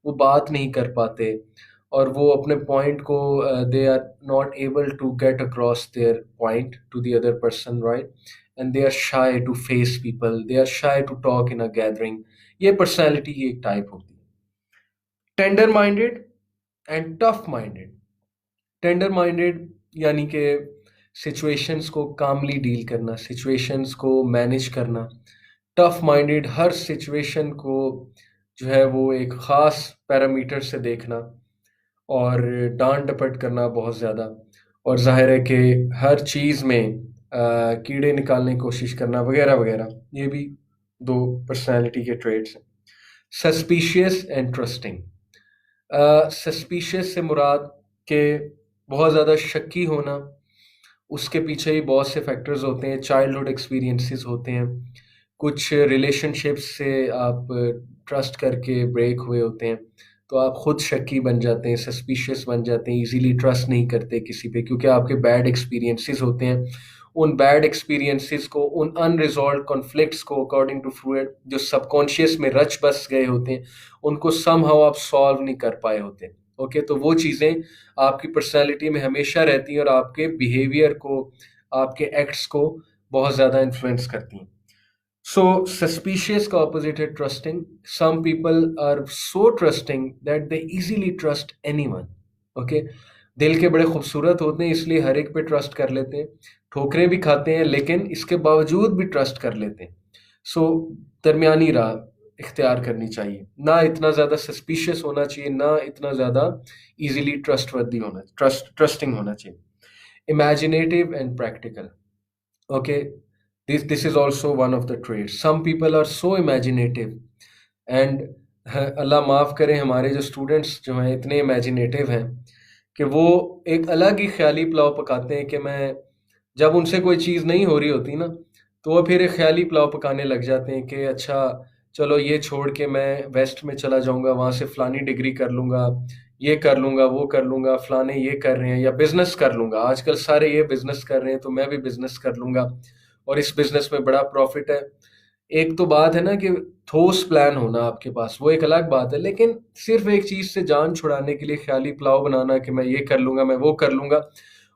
वो बात नहीं कर पाते, और वो अपने पॉइंट को, they are not able to get across their point to the other person, right, and they are shy to face people, they are shy to talk in a gathering. ये पर्सनैलिटी की एक type होती है। Tender minded and tough minded. Tender minded यानी कि situations को calmly deal करना, situations को मैनेज करना। टफ माइंडेड, हर सिचुएशन को जो है वो एक ख़ास पैरामीटर से देखना और डांट डपट करना बहुत ज़्यादा, और जाहिर है कि हर चीज़ में कीड़े निकालने की कोशिश करना, वगैरह वगैरह। ये भी 2 पर्सनैलिटी के ट्रेड्स हैं। Suspicious and trusting. सस्पिशियस से मुराद के बहुत ज़्यादा शक्की होना, उसके पीछे ही बहुत से फैक्टर्स होते हैं, चाइल्डहुड एक्सपीरियंसेस होते हैं, कुछ रिलेशनशिप्स से आप ट्रस्ट करके ब्रेक हुए होते हैं, तो आप खुद शक्की बन जाते हैं, सस्पिशियस बन जाते हैं, इजीली ट्रस्ट नहीं करते किसी पे, क्योंकि आपके बैड एक्सपीरियंसेस होते हैं। उन बैड एक्सपीरियंसेस को, उन अनरिजॉल्व कॉन्फ्लिक्ट्स को, अकॉर्डिंग टू फ्रूड, जो सबकॉन्शियस में रच बस गए होते हैं, उनको समहाउ आप सॉल्व नहीं कर पाए होते। ओके, तो वो चीज़ें आपकी पर्सनैलिटी में हमेशा रहती हैं और आपके बिहेवियर को, आपके एक्ट्स को बहुत ज़्यादा इन्फ्लुएंस करती हैं। So, suspicious का opposite है trusting. Some people are so trusting that they easily trust anyone. Okay? दिल के बड़े खूबसूरत होते हैं, इसलिए हर एक पे ट्रस्ट कर लेते हैं। ठोकरें भी खाते हैं, लेकिन इसके बावजूद भी ट्रस्ट कर लेते हैं। सो दरमियानी राह इख्तियार करनी चाहिए। ना इतना ज़्यादा सस्पिशियस होना चाहिए, ना इतना ज़्यादा इजीली ट्रस्टिंग होना चाहिए। Imaginative and practical. Okay, this is also one of the traits. Some people are so imaginative, and अल्लाह माफ़ करे, हमारे जो स्टूडेंट्स जो हैं इतने इमेजिनेटिव हैं कि वो एक अलग ही ख्याली पुलाव पकाते हैं कि मैं, जब उनसे कोई चीज़ नहीं हो रही होती ना, तो वो फिर एक ख्याली पुलाव पकाने लग जाते हैं कि अच्छा चलो ये छोड़ के मैं वेस्ट में चला जाऊंगा, वहाँ से फ़लानी डिग्री कर लूँगा, ये कर लूँगा, वो कर लूँगा, फ़लाने ये कर रहे हैं, या बिज़नेस कर लूँगा, आजकल सारे ये बिज़नेस कर रहे हैं तो मैं भी बिज़नेस कर लूँगा और इस बिज़नेस में बड़ा प्रॉफिट है। एक तो बात है ना कि ठोस प्लान होना आपके पास, वो एक अलग बात है, लेकिन सिर्फ एक चीज़ से जान छुड़ाने के लिए ख्याली पुलाव बनाना कि मैं ये कर लूँगा, मैं वो कर लूँगा,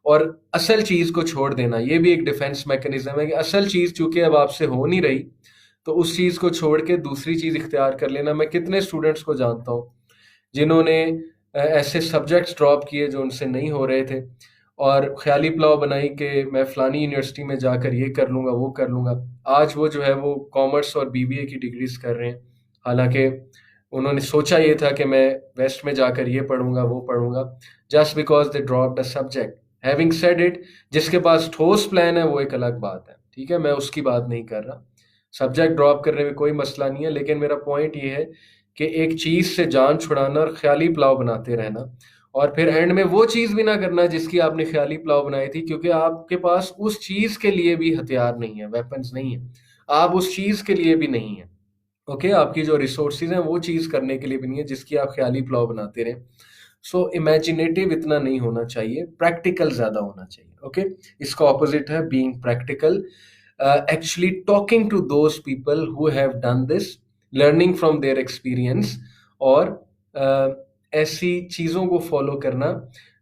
और असल चीज़ को छोड़ देना, ये भी एक डिफेंस मैकेनिज्म है कि असल चीज़ चूंकि अब आपसे हो नहीं रही, तो उस चीज़ को छोड़ के दूसरी चीज़ इख्तियार कर लेना। मैं कितने स्टूडेंट्स को जानता हूँ जिन्होंने ऐसे सब्जेक्ट्स ड्रॉप किए जो उनसे नहीं हो रहे थे, और ख्याली पुलाव बनाई कि मैं फ़लानी यूनिवर्सिटी में जाकर ये कर लूँगा, वो कर लूँगा। आज वो जो है वो कॉमर्स और बीबीए की डिग्रीज़ कर रहे हैं। हालाँकि उन्होंने सोचा ये था कि मैं वेस्ट में जाकर ये पढ़ूँगा, वो पढ़ूँगा, just because they dropped a subject. Having said it, जिसके पास ठोस प्लान है वो एक अलग बात है, ठीक है? मैं उसकी बात नहीं कर रहा। सब्जेक्ट ड्रॉप करने में कोई मसला नहीं है, लेकिन मेरा पॉइंट ये है कि एक चीज़ से जान छुड़ाना और ख्याली पुलाव बनाते रहना, और फिर एंड में वो चीज़ भी ना करना जिसकी आपने ख्याली पुलाव बनाई थी, क्योंकि आपके पास उस चीज़ के लिए भी हथियार नहीं है, वेपन्स नहीं है। आप उस चीज़ के लिए भी नहीं है। ओके, आपकी जो रिसोर्सेज हैं वो चीज़ करने के लिए भी नहीं है जिसकी आप ख्याली पुलाव बनाते रहें। सो इमेजिनेटिव इतना नहीं होना चाहिए, प्रैक्टिकल ज़्यादा होना चाहिए। ओके, इसका ऑपोजिट है being practical, actually talking to those people who have done this, learning from their experience, और ऐसी चीज़ों को फॉलो करना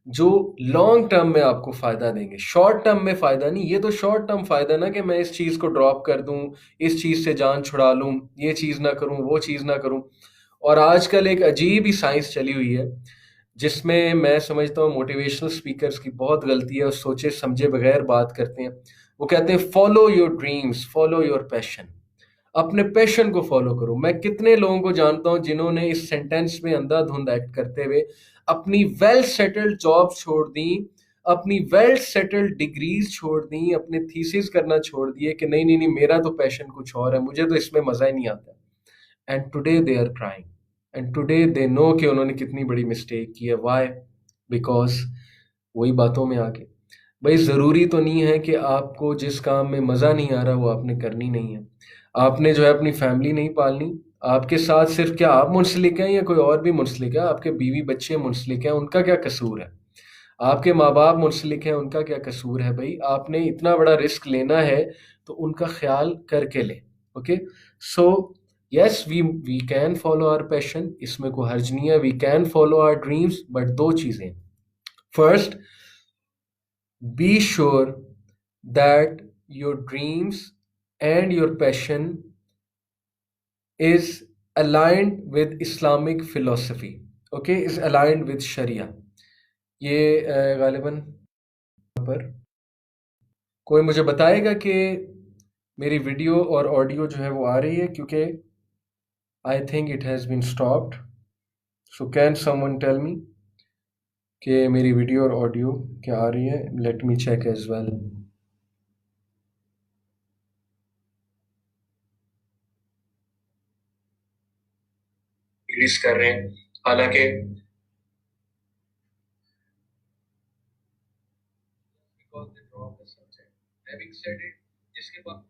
जो लॉन्ग टर्म में आपको फ़ायदा देंगे, शॉर्ट टर्म में फ़ायदा नहीं। ये तो शॉर्ट टर्म फ़ायदा ना कि मैं इस चीज़ को ड्रॉप कर दूँ, इस चीज़ से जान छुड़ा लूँ, ये चीज़ ना करूँ, वो चीज़ ना करूँ। और आजकल एक अजीब ही साइंस चली हुई है जिसमें मैं समझता हूँ मोटिवेशनल स्पीकर्स की बहुत गलती है, और सोचे समझे बगैर बात करते हैं। वो कहते हैं follow your dreams, follow your passion, अपने पैशन को फॉलो करो। मैं कितने लोगों को जानता हूं जिन्होंने इस सेंटेंस में अंधाधुंध एक्ट करते हुए अपनी वेल सेटल्ड जॉब छोड़ दी, अपनी वेल सेटल्ड डिग्रीज छोड़ दी, अपने थीसिस करना छोड़ दिए कि नहीं नहीं नहीं, मेरा तो पैशन कुछ और है, मुझे तो इसमें मजा ही नहीं आता। And today they are crying, and today they know कि उन्होंने कितनी बड़ी मिस्टेक की है। व्हाई? बिकॉज वही बातों में आके, भाई ज़रूरी तो नहीं है कि आपको जिस काम में मज़ा नहीं आ रहा वो आपने करनी नहीं है। आपने जो है अपनी फैमिली नहीं पालनी, आपके साथ सिर्फ क्या आप मुंसलिक हैं या कोई और भी मुंसलिक है? आपके बीवी बच्चे मुंसलिक हैं, उनका क्या कसूर है? आपके माँ बाप मुंसलिक हैं, उनका क्या कसूर है? भाई आपने इतना बड़ा रिस्क लेना है तो उनका ख्याल करके ले। Okay, so yes, we can follow our passion, इसमें कोई हर्ज नहीं है, we can follow our dreams, but दो चीज़ें। First, be sure that your dreams and your passion is aligned with Islamic philosophy, okay, is aligned with Sharia। ये गालिबन पर कोई मुझे बताएगा कि मेरी वीडियो और ऑडियो जो है वो आ रही है, क्योंकि I think it has been stopped. So can someone tell me कि मेरी वीडियो और ऑडियो क्या आ रही है? Let me check as well. Release कर रहे हैं, हालांकि because they drop the subject, having said it, जिसके बाद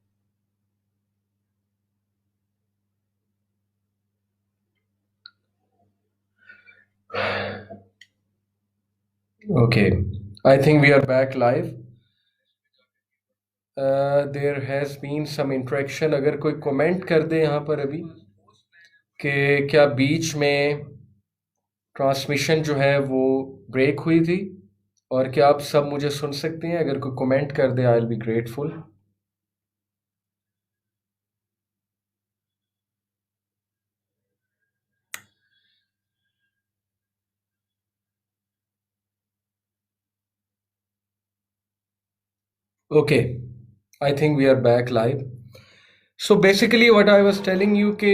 Okay, I think we are back live. There has been some interaction. अगर कोई कमेंट कर दे यहाँ पर अभी कि क्या बीच में ट्रांसमिशन जो है वो ब्रेक हुई थी, और क्या आप सब मुझे सुन सकते हैं? अगर कोई कमेंट कर दे, I will be grateful. Okay, I think we are back live. So basically what I was telling you कि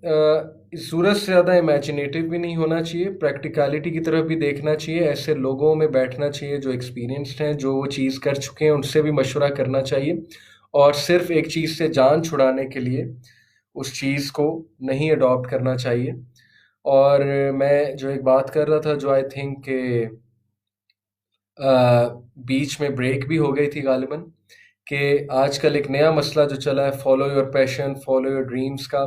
ज़रूरत से ज़्यादा इमेजिनेटिव भी नहीं होना चाहिए, प्रैक्टिकलिटी की तरफ भी देखना चाहिए. ऐसे लोगों में बैठना चाहिए जो एक्सपीरियंस्ड हैं, जो वो चीज़ कर चुके हैं, उनसे भी मशवरा करना चाहिए. और सिर्फ एक चीज़ से जान छुड़ाने के लिए उस चीज़ को नहीं अडॉप्ट करना चाहिए. और मैं जो एक बात कर रहा था, जो आई थिंक के बीच में ब्रेक भी हो गई थी गालिबन, कि आजकल एक नया मसला जो चला है, follow your passion, follow your dreams का.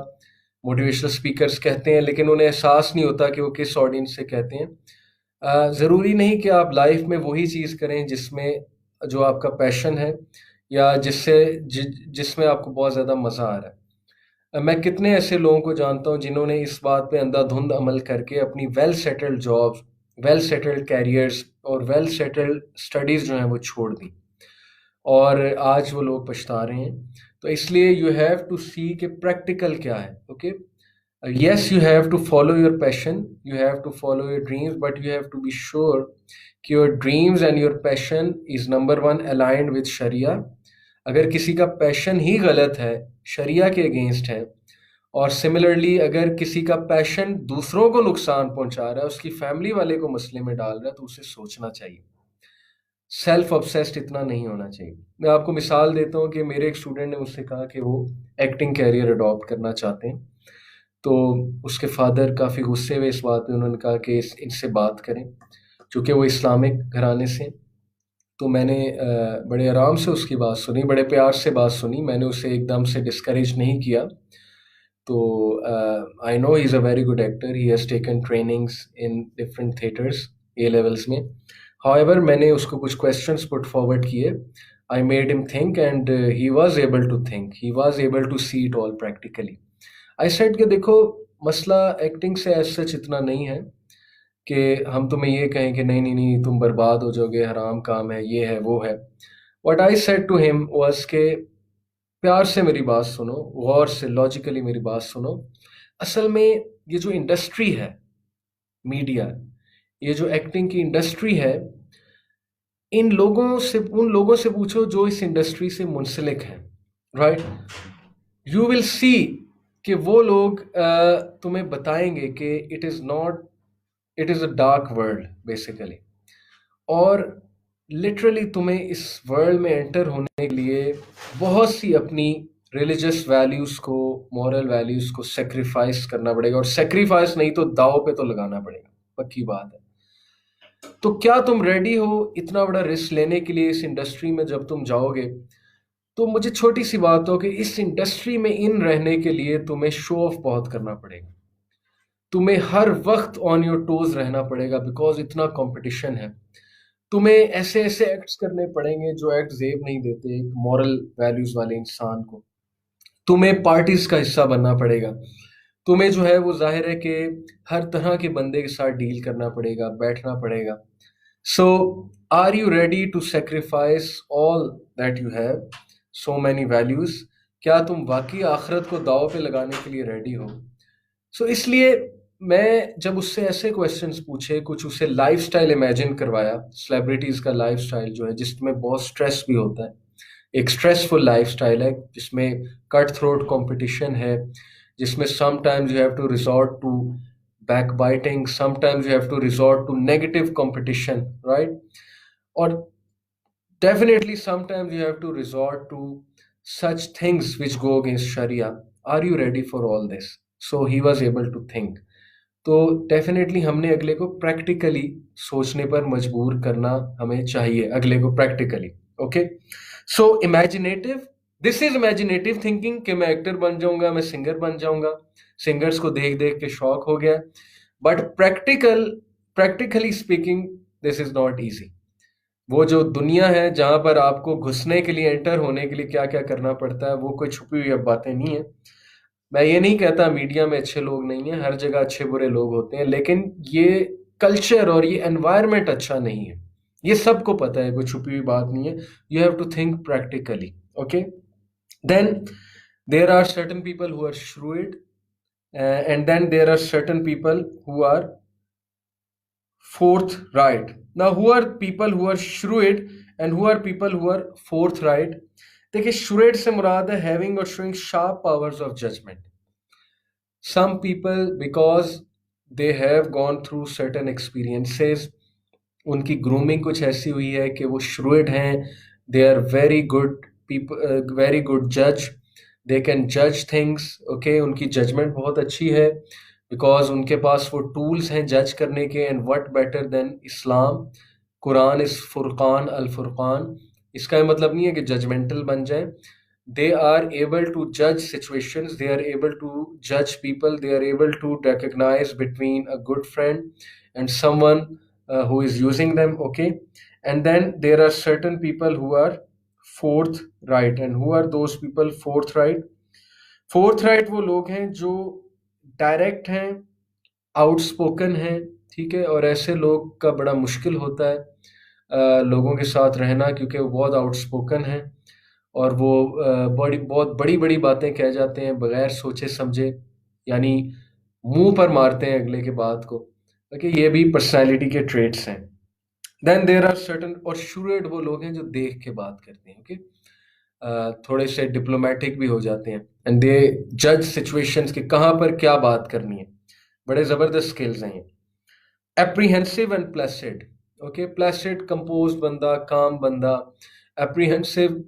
मोटिवेशनल स्पीकर्स कहते हैं, लेकिन उन्हें एहसास नहीं होता कि वो किस ऑडियंस से कहते हैं. ज़रूरी नहीं कि आप लाइफ में वही चीज़ करें जिसमें जो आपका पैशन है, या जिसमें आपको बहुत ज़्यादा मज़ा आ रहा है. मैं कितने ऐसे लोगों को जानता हूँ जिन्होंने इस बात पे अंधाधुंध अमल करके अपनी well settled jobs, well settled carriers और वेल सेटल्ड स्टडीज़ जो हैं वो छोड़ दी, और आज वो लोग पछता रहे हैं. तो इसलिए यू हैव टू सी कि प्रैक्टिकल क्या है. Okay, yes, you have to follow your passion, you have to follow your dreams, but you have to be sure कि your dreams and your passion is number one aligned with शरिया. अगर किसी का passion ही गलत है, शरिया के against है, और similarly अगर किसी का पैशन दूसरों को नुकसान पहुंचा रहा है, उसकी फैमिली वाले को मसले में डाल रहा है, तो उसे सोचना चाहिए. सेल्फ ऑब्सेस्ड इतना नहीं होना चाहिए. मैं आपको मिसाल देता हूँ कि मेरे एक स्टूडेंट ने मुझसे कहा कि वो एक्टिंग कैरियर अडॉप्ट करना चाहते हैं. तो उसके फादर काफ़ी गुस्से हुए इस बात पे. उन्होंने कहा कि इनसे बात करें, चूँकि वो इस्लामिक घराने से हैं. तो मैंने बड़े आराम से उसकी बात सुनी, बड़े प्यार से बात सुनी. मैंने उसे एकदम से डिस्करेज नहीं किया. तो I know he is a very good actor, he has taken trainings in different theatres A levels में. हाउएवर मैंने उसको कुछ क्वेश्चंस पुट फॉरवर्ड किए. I made him think, and he was able to think, he was able to see it all practically. I said कि देखो, मसला acting से as such इतना नहीं है कि हम तुम्हें ये कहें कि नहीं नहीं नहीं तुम बर्बाद हो जाओगे, हराम काम है, ये है वो है. What I said to him was के प्यार से मेरी बात सुनो, गौर से लॉजिकली मेरी बात सुनो. असल में ये जो इंडस्ट्री है, मीडिया, ये जो एक्टिंग की इंडस्ट्री है, उन लोगों से पूछो जो इस इंडस्ट्री से मुंसलिक हैं, राइट. यू विल सी कि वो लोग तुम्हें बताएंगे कि it is a dark world basically. और लिटरली तुम्हें इस वर्ल्ड में एंटर होने के लिए बहुत सी अपनी रिलीजियस वैल्यूज़ को, मॉरल वैल्यूज़ को सेक्रीफाइस करना पड़ेगा. और सेक्रीफाइस नहीं तो दाव पे तो लगाना पड़ेगा, पक्की बात है. तो क्या तुम रेडी हो इतना बड़ा रिस्क लेने के लिए इस इंडस्ट्री में? जब तुम जाओगे तो मुझे छोटी सी बात हो कि इस इंडस्ट्री में इन रहने के लिए तुम्हें शो ऑफ बहुत करना पड़ेगा. तुम्हें हर वक्त ऑन योर टोज रहना पड़ेगा, बिकॉज इतना कंपटीशन है. तुम्हें ऐसे ऐसे एक्ट्स करने पड़ेंगे जो एक्ट जेब नहीं देते एक मॉरल वैल्यूज वाले इंसान को. तुम्हें पार्टीज का हिस्सा बनना पड़ेगा. तुम्हें जो है वो जाहिर है कि हर तरह के बंदे के साथ डील करना पड़ेगा, बैठना पड़ेगा. So are you ready to sacrifice all that you have, so many values? क्या तुम वाकई आखिरत को दाव पे लगाने के लिए रेडी हो? इसलिए मैं जब उससे ऐसे क्वेश्चंस पूछे, कुछ उसे लाइफस्टाइल इमेजिन करवाया, सेलिब्रिटीज का लाइफस्टाइल जो है जिसमें बहुत स्ट्रेस भी होता है, एक स्ट्रेसफुल लाइफस्टाइल है जिसमें कट थ्रोट कंपटीशन है, जिसमें sometimes you have to resort to backbiting, sometimes you have to resort to negative competition, right? Or definitely sometimes you have to resort to such things which go against sharia. Are you ready for all this? So he was able to think. तो definitely हमने अगले को practically सोचने पर मजबूर करना हमें चाहिए, अगले को practically. Okay, so imaginative, this is imaginative thinking कि मैं एक्टर बन जाऊंगा, मैं सिंगर बन जाऊंगा, सिंगर्स को देख देख के शौक हो गया. But practically speaking, this is not easy. वो जो दुनिया है जहां पर आपको घुसने के लिए, एंटर होने के लिए क्या क्या करना पड़ता है, वो कोई छुपी हुई अब बातें नहीं है। मैं ये नहीं कहता मीडिया में अच्छे लोग नहीं है, हर जगह अच्छे बुरे लोग होते हैं, लेकिन ये कल्चर और ये एनवायरनमेंट अच्छा नहीं है। ये सबको पता है, कोई छुपी हुई बात नहीं है। You have to think practically. Okay, then there are certain people who are shrewd, and then there are certain people who are forthright. Now, who are people who are shrewd and who are people who are forthright? देखिए, shrewd से मुराद है having or showing sharp powers of judgment. Some people, because they have gone through certain experiences, उनकी grooming कुछ ऐसी हुई है कि वो shrewd हैं, they are very good people, very good judge, they can judge things, okay, उनकी judgement बहुत अच्छी है, बिकॉज उनके पास वो टूल्स हैं जज करने के। एंड व्हाट बेटर देन इस्लाम, कुरान इस फुरकान अल फुरकान। इसका ये मतलब नहीं है कि जजमेंटल बन जाए। दे आर एबल टू जज situations, they are able to जज people, they are able to recognize between a good friend and someone who is using them, okay? And then there are certain people who are forthright. And who are those people forthright? forthright वो लोग हैं जो direct हैं, outspoken हैं, ठीक है। और ऐसे लोग का बड़ा मुश्किल होता है लोगों के साथ रहना, क्योंकि वो बहुत आउटस्पोकन हैं और वो बहुत बड़ी बड़ी बातें कह जाते हैं बगैर सोचे समझे, यानी मुंह पर मारते हैं अगले के बात को। ओके, ये भी पर्सनालिटी के ट्रेट्स हैं। देन देर आर सर्टन, और shrewd वो लोग हैं जो देख के बात करते हैं, ओके। थोड़े से डिप्लोमेटिक भी हो जाते हैं, एंड दे जज सिचुएशंस कि कहाँ पर क्या बात करनी है। बड़े ज़बरदस्त स्किल्स हैं ये। Apprehensive and Placid, okay. Placid compose बंदा, काम बंदा। Apprehensive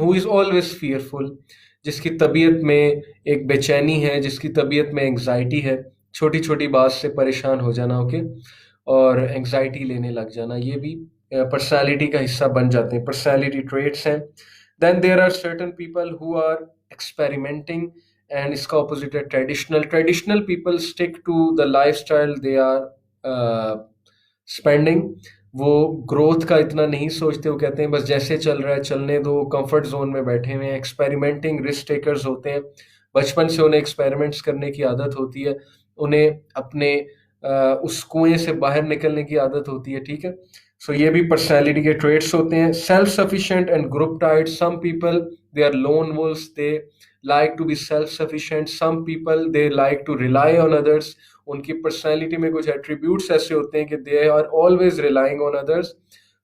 who is always fearful, जिसकी तबीयत में एक बेचैनी है, जिसकी तबीयत में एंग्जाइटी है, छोटी छोटी बात से परेशान हो जाना, ओके, और एंग्जाइटी लेने लग जाना, ये भी पर्सनालिटी का हिस्सा बन जाते हैं, पर्सनालिटी ट्रेट्स हैं। Then there are certain people who are experimenting, and इसका ऑपोजिट है traditional. Traditional people stick to the life style they are spending. वो ग्रोथ का इतना नहीं सोचते, वो कहते हैं बस जैसे चल रहा है चलने दो, कंफर्ट जोन में बैठे हुए हैं। एक्सपेरिमेंटिंग रिस्क टेकर्स होते हैं, बचपन से उन्हें एक्सपेरिमेंट्स करने की आदत होती है, उन्हें अपने उस कुएं से बाहर निकलने की आदत होती है, ठीक है। सो ये भी पर्सनैलिटी के ट्रेट्स होते हैं। Self sufficient and group tied, some people they are lone wolves, they like to be self sufficient, some people they like to rely on others. उनकी पर्सनैलिटी में कुछ एट्रीब्यूट्स ऐसे होते हैं कि they are always relying on others,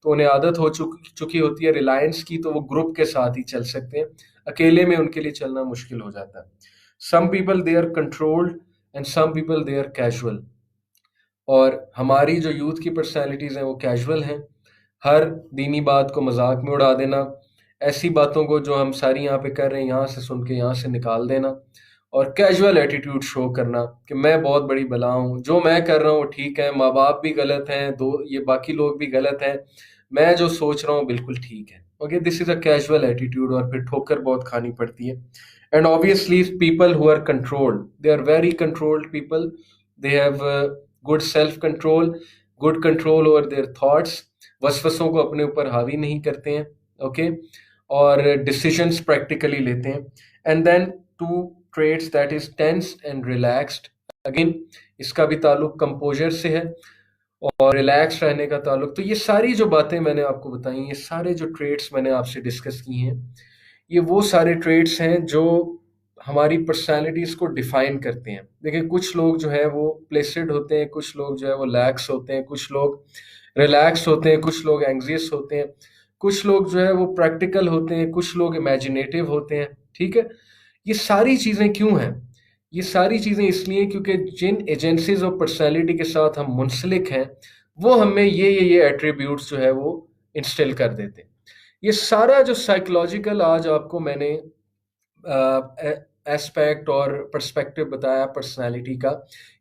तो उन्हें आदत हो चुकी होती है रिलायंस की, तो वो ग्रुप के साथ ही चल सकते हैं, अकेले में उनके लिए चलना मुश्किल हो जाता है। Some people they are controlled and some people they are casual. और हमारी जो यूथ की पर्सनैलिटीज़ हैं वो कैजुअल हैं, हर दीनी बात को मजाक में उड़ा देना, ऐसी बातों को जो हम सारी यहाँ पे कर रहे हैं यहाँ से सुन के यहाँ से निकाल देना, और कैजुअल एटीट्यूड शो करना कि मैं बहुत बड़ी बला हूँ, जो मैं कर रहा हूँ वो ठीक है, माँ बाप भी गलत हैं, दो ये बाकी लोग भी गलत हैं, मैं जो सोच रहा हूँ बिल्कुल ठीक है। Okay, this is a casual attitude, और फिर ठोकर बहुत खानी पड़ती है। And obviously people who are controlled, they are very controlled people, they have good self control, good control over their thoughts, वसवसों को अपने ऊपर हावी नहीं करते हैं, ओके, और डिसीजंस प्रैक्टिकली लेते हैं। And then two traits that is tense and relaxed, again इसका भी ताल्लुक कंपोजर से है और रिलैक्स रहने का ताल्लुक। तो ये सारी जो बातें मैंने आपको बताई, ये सारे जो ट्रेट्स मैंने आपसे डिस्कस किए हैं, ये वो सारे ट्रेट्स हैं जो हमारी पर्सनालिटीज़ को डिफाइन करते हैं। देखिए, कुछ लोग जो है वो प्लेसिड होते हैं, कुछ लोग जो है वो लैक्स होते हैं, कुछ लोग रिलैक्स होते हैं, कुछ लोग एंग्जियस होते हैं, कुछ लोग जो है वो प्रैक्टिकल होते हैं, कुछ लोग इमेजिनेटिव होते हैं, ठीक है। ये सारी चीज़ें क्यों हैं? ये सारी चीज़ें इसलिए क्योंकि जिन एजेंसीज ऑफ पर्सनैलिटी के साथ हम मुंसलिक हैं, वो हमें ये एट्रीब्यूट्स जो है वो इंस्टिल कर देते हैं। ये सारा जो साइकोलॉजिकल आज आपको मैंने एस्पेक्ट और पर्सपेक्टिव बताया पर्सनालिटी का,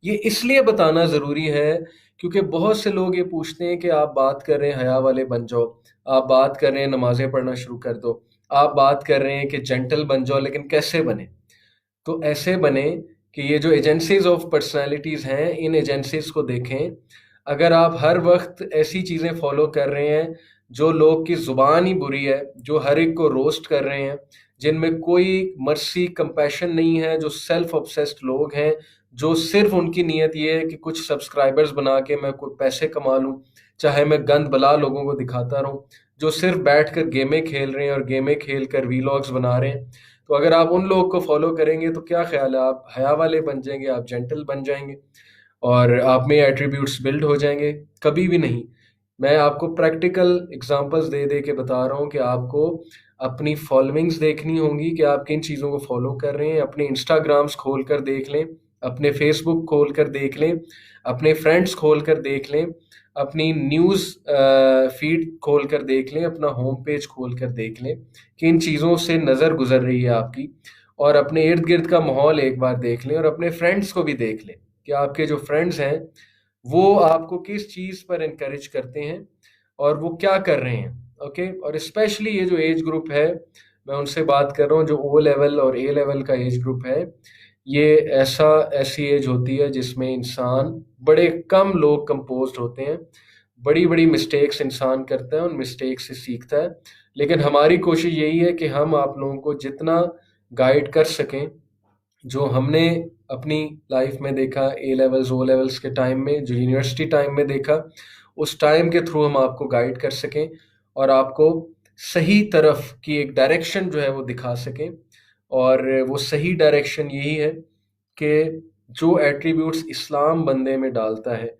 ये इसलिए बताना ज़रूरी है क्योंकि बहुत से लोग ये पूछते हैं कि आप बात कर रहे हैं हया वाले बन जाओ, आप बात कर रहे हैं नमाज़ें पढ़ना शुरू कर दो, आप बात कर रहे हैं कि जेंटल बन जाओ, लेकिन कैसे बने? तो ऐसे बने कि ये जो एजेंसीज ऑफ पर्सनालिटीज़ हैं, इन एजेंसीज को देखें। अगर आप हर वक्त ऐसी चीज़ें फॉलो कर रहे हैं जो लोग की ज़ुबान ही बुरी है, जो हर एक को रोस्ट कर रहे हैं, जिनमें कोई मर्सी कंपैशन नहीं है, जो सेल्फ ऑब्सेस्ड लोग हैं, जो सिर्फ उनकी नीयत ये है कि कुछ सब्सक्राइबर्स बना के मैं कोई पैसे कमा लूं, चाहे मैं गंद बला लोगों को दिखाता रहूं, जो सिर्फ बैठ कर गेमें खेल रहे हैं और गेमें खेल कर वीलॉग्स बना रहे हैं। तो अगर आप उन लोगों को फॉलो करेंगे तो क्या ख्याल है, आप हया वाले बन जाएंगे, आप जेंटल बन जाएंगे और आप में एट्रीब्यूट्स बिल्ड हो जाएंगे? कभी भी नहीं। मैं आपको प्रैक्टिकल एग्जांपल्स दे दे के बता रहा हूँ कि आपको अपनी फॉलोइंग्स देखनी होंगी कि आप किन चीज़ों को फॉलो कर रहे हैं। अपने इंस्टाग्राम्स खोल कर देख लें, अपने फेसबुक खोल कर देख लें, अपने फ्रेंड्स खोल कर देख लें, अपनी न्यूज़ फीड खोल कर देख लें, अपना होम पेज खोल कर देख लें कि इन चीज़ों से नज़र गुजर रही है आपकी। और अपने इर्द गिर्द का माहौल एक बार देख लें और अपने फ्रेंड्स को भी देख लें कि आपके जो फ्रेंड्स हैं वो आपको किस चीज़ पर इनकरेज करते हैं और वो क्या कर रहे हैं। ओके, और स्पेशली ये जो एज ग्रुप है, मैं उनसे बात कर रहा हूँ जो ओ लेवल और ए लेवल का एज ग्रुप है। ये ऐसी एज होती है जिसमें इंसान, बड़े कम लोग कंपोज्ड होते हैं, बड़ी बड़ी मिस्टेक्स इंसान करता है, उन मिस्टेक से सीखता है। लेकिन हमारी कोशिश यही है कि हम आप लोगों को जितना गाइड कर सकें, जो हमने अपनी लाइफ में देखा, ए लेवल्स ओ लेवल्स के टाइम में, जो यूनिवर्सिटी टाइम में देखा, उस टाइम के थ्रू हम आपको गाइड कर सकें और आपको सही तरफ की एक डायरेक्शन जो है वो दिखा सकें। और वो सही डायरेक्शन यही है कि जो एट्रीब्यूट्स इस्लाम बंदे में डालता है,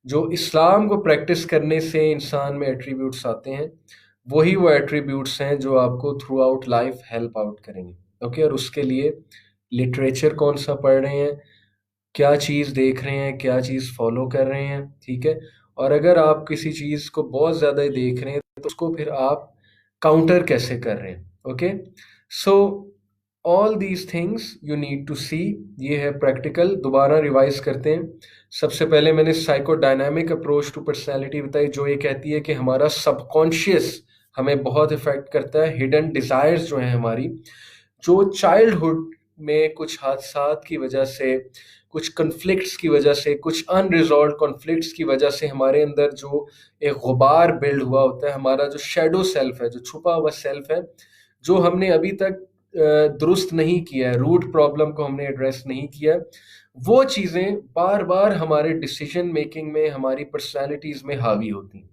जो इस्लाम को प्रैक्टिस करने से इंसान में एट्रीब्यूट्स आते हैं, वही वो एट्रीब्यूट्स हैं जो आपको through out life help out करेंगे। ओके, और उसके लिए लिटरेचर कौन सा पढ़ रहे हैं, क्या चीज़ देख रहे हैं, क्या चीज़ फॉलो कर रहे हैं, ठीक है। और अगर आप किसी चीज़ को बहुत ज़्यादा ही देख रहे हैं तो उसको फिर आप काउंटर कैसे कर रहे हैं। Okay, so all these things you need to see. ये है प्रैक्टिकल। दोबारा रिवाइज करते हैं। सबसे पहले मैंने साइकोडायनामिक अप्रोच टू पर्सनैलिटी बताई, जो ये कहती है कि हमारा सबकॉन्शियस हमें बहुत इफेक्ट करता है। हिडन डिज़ायर्स जो हैं हमारी, जो चाइल्डहुड में कुछ हादसात की वजह से, कुछ कन्फ्लिक्ट्स की वजह से, कुछ अनरिजॉल्व कॉन्फ्लिक्ट्स की वजह से हमारे अंदर जो एक गुबार बिल्ड हुआ होता है, हमारा जो शैडो सेल्फ है, जो छुपा हुआ सेल्फ है, जो हमने अभी तक दुरुस्त नहीं किया है, रूट प्रॉब्लम को हमने एड्रेस नहीं किया, वो चीज़ें बार बार हमारे डिसीजन मेकिंग में, हमारी पर्सनैलिटीज़ में हावी होती हैं।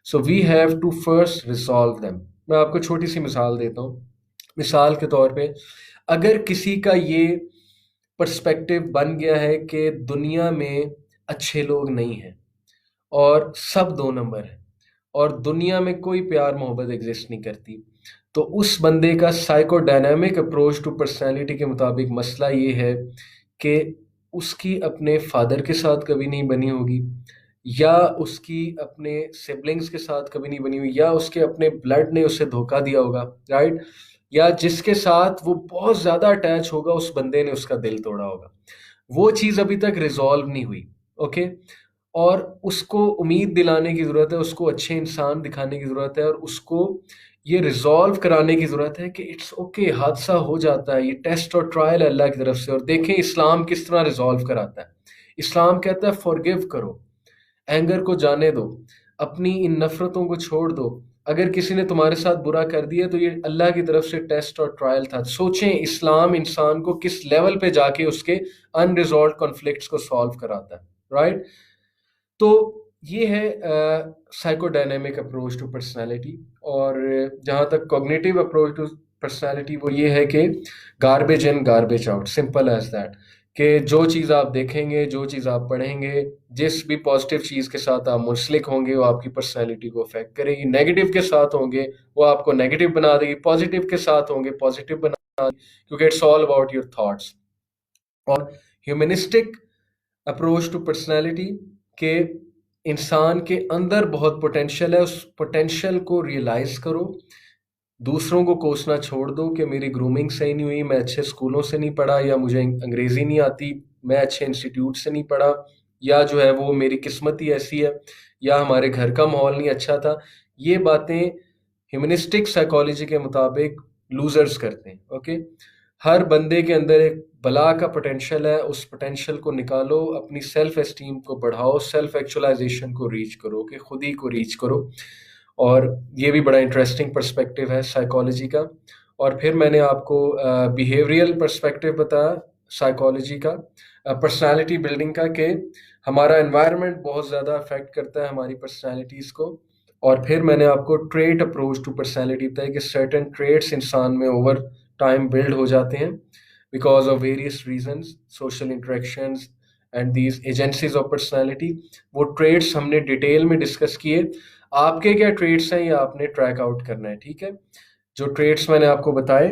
So we have to first resolve them. मैं आपको छोटी सी मिसाल देता हूँ। मिसाल के तौर पे, अगर किसी का ये पर्सपेक्टिव बन गया है कि दुनिया में अच्छे लोग नहीं हैं और सब दो नंबर है और दुनिया में कोई प्यार मोहब्बत एग्जिस्ट नहीं करती, तो उस बंदे का साइकोडायनामिक अप्रोच टू पर्सनैलिटी के मुताबिक मसला ये है कि उसकी अपने फादर के साथ कभी नहीं बनी होगी, या उसकी अपने सिबलिंग्स के साथ कभी नहीं बनी हुई, या उसके अपने ब्लड ने उसे धोखा दिया होगा, राइट, या जिसके साथ वो बहुत ज़्यादा अटैच होगा उस बंदे ने उसका दिल तोड़ा होगा। वो चीज़ अभी तक रिजॉल्व नहीं हुई। ओके, और उसको उम्मीद दिलाने की ज़रूरत है, उसको अच्छे इंसान दिखाने की ज़रूरत है और उसको ये रिजॉल्व कराने की ज़रूरत है कि इट्स ओके, हादसा हो जाता है, ये टेस्ट और ट्रायल है अल्लाह की तरफ से। और देखें इस्लाम किस तरह रिजॉल्व कराता है। इस्लाम कहता है फॉरगिव करो, एंगर को जाने दो, अपनी इन नफरतों को छोड़ दो। अगर किसी ने तुम्हारे साथ बुरा कर दिया तो ये अल्लाह की तरफ से टेस्ट और ट्रायल था। सोचें इस्लाम इंसान को किस लेवल पे जाके उसके अनरिजॉल्व कॉन्फ्लिक्ट्स को सॉल्व कराता है, राइट। तो ये है साइकोडायनेमिक अप्रोच टू पर्सनालिटी। और जहाँ तक कॉग्निटिव अप्रोच टू पर्सनालिटी, वो ये है कि garbage in garbage out, simple as that. कि जो चीज़ आप देखेंगे, जो चीज़ आप पढ़ेंगे, जिस भी पॉजिटिव चीज़ के साथ आप मुंसलिक होंगे वो आपकी पर्सनैलिटी को अफेक्ट करेगी। नेगेटिव के साथ होंगे वो आपको नेगेटिव बना देगी, पॉजिटिव के साथ होंगे पॉजिटिव बना देगी, क्योंकि it's all about your thoughts. और ह्यूमनिस्टिक अप्रोच टू पर्सनैलिटी के इंसान के अंदर बहुत पोटेंशियल है, उस पोटेंशियल को रियलाइज़ करो, दूसरों को कोसना छोड़ दो कि मेरी ग्रूमिंग सही नहीं हुई, मैं अच्छे स्कूलों से नहीं पढ़ा, या मुझे अंग्रेज़ी नहीं आती, मैं अच्छे इंस्टीट्यूट से नहीं पढ़ा, या जो है वो मेरी किस्मत ही ऐसी है, या हमारे घर का माहौल नहीं अच्छा था। ये बातें ह्यूमनिस्टिक साइकोलॉजी के मुताबिक लूजर्स करते हैं। ओके, हर बंदे के अंदर एक बला का पोटेंशियल है, उस पोटेंशियल को निकालो, अपनी सेल्फ एस्टीम को बढ़ाओ, सेल्फ एक्चुअलाइजेशन को रीच करो, कि खुद ही को रीच करो। और ये भी बड़ा इंटरेस्टिंग पर्सपेक्टिव है साइकोलॉजी का। और फिर मैंने आपको बिहेवियरल पर्सपेक्टिव बताया साइकोलॉजी का, पर्सनालिटी बिल्डिंग का, कि हमारा एनवायरनमेंट बहुत ज़्यादा अफेक्ट करता है हमारी पर्सनालिटीज़ को। और फिर मैंने आपको ट्रेट अप्रोच टू पर्सनालिटी बताया कि सर्टेन ट्रेट्स इंसान में ओवर टाइम बिल्ड हो जाते हैं because of various reasons, social interactions and these agencies of personality. वो ट्रेट्स हमने डिटेल में डिस्कस किए। आपके क्या ट्रेट्स हैं ये आपने ट्रैक आउट करना है, ठीक है। जो ट्रेट्स मैंने आपको बताए,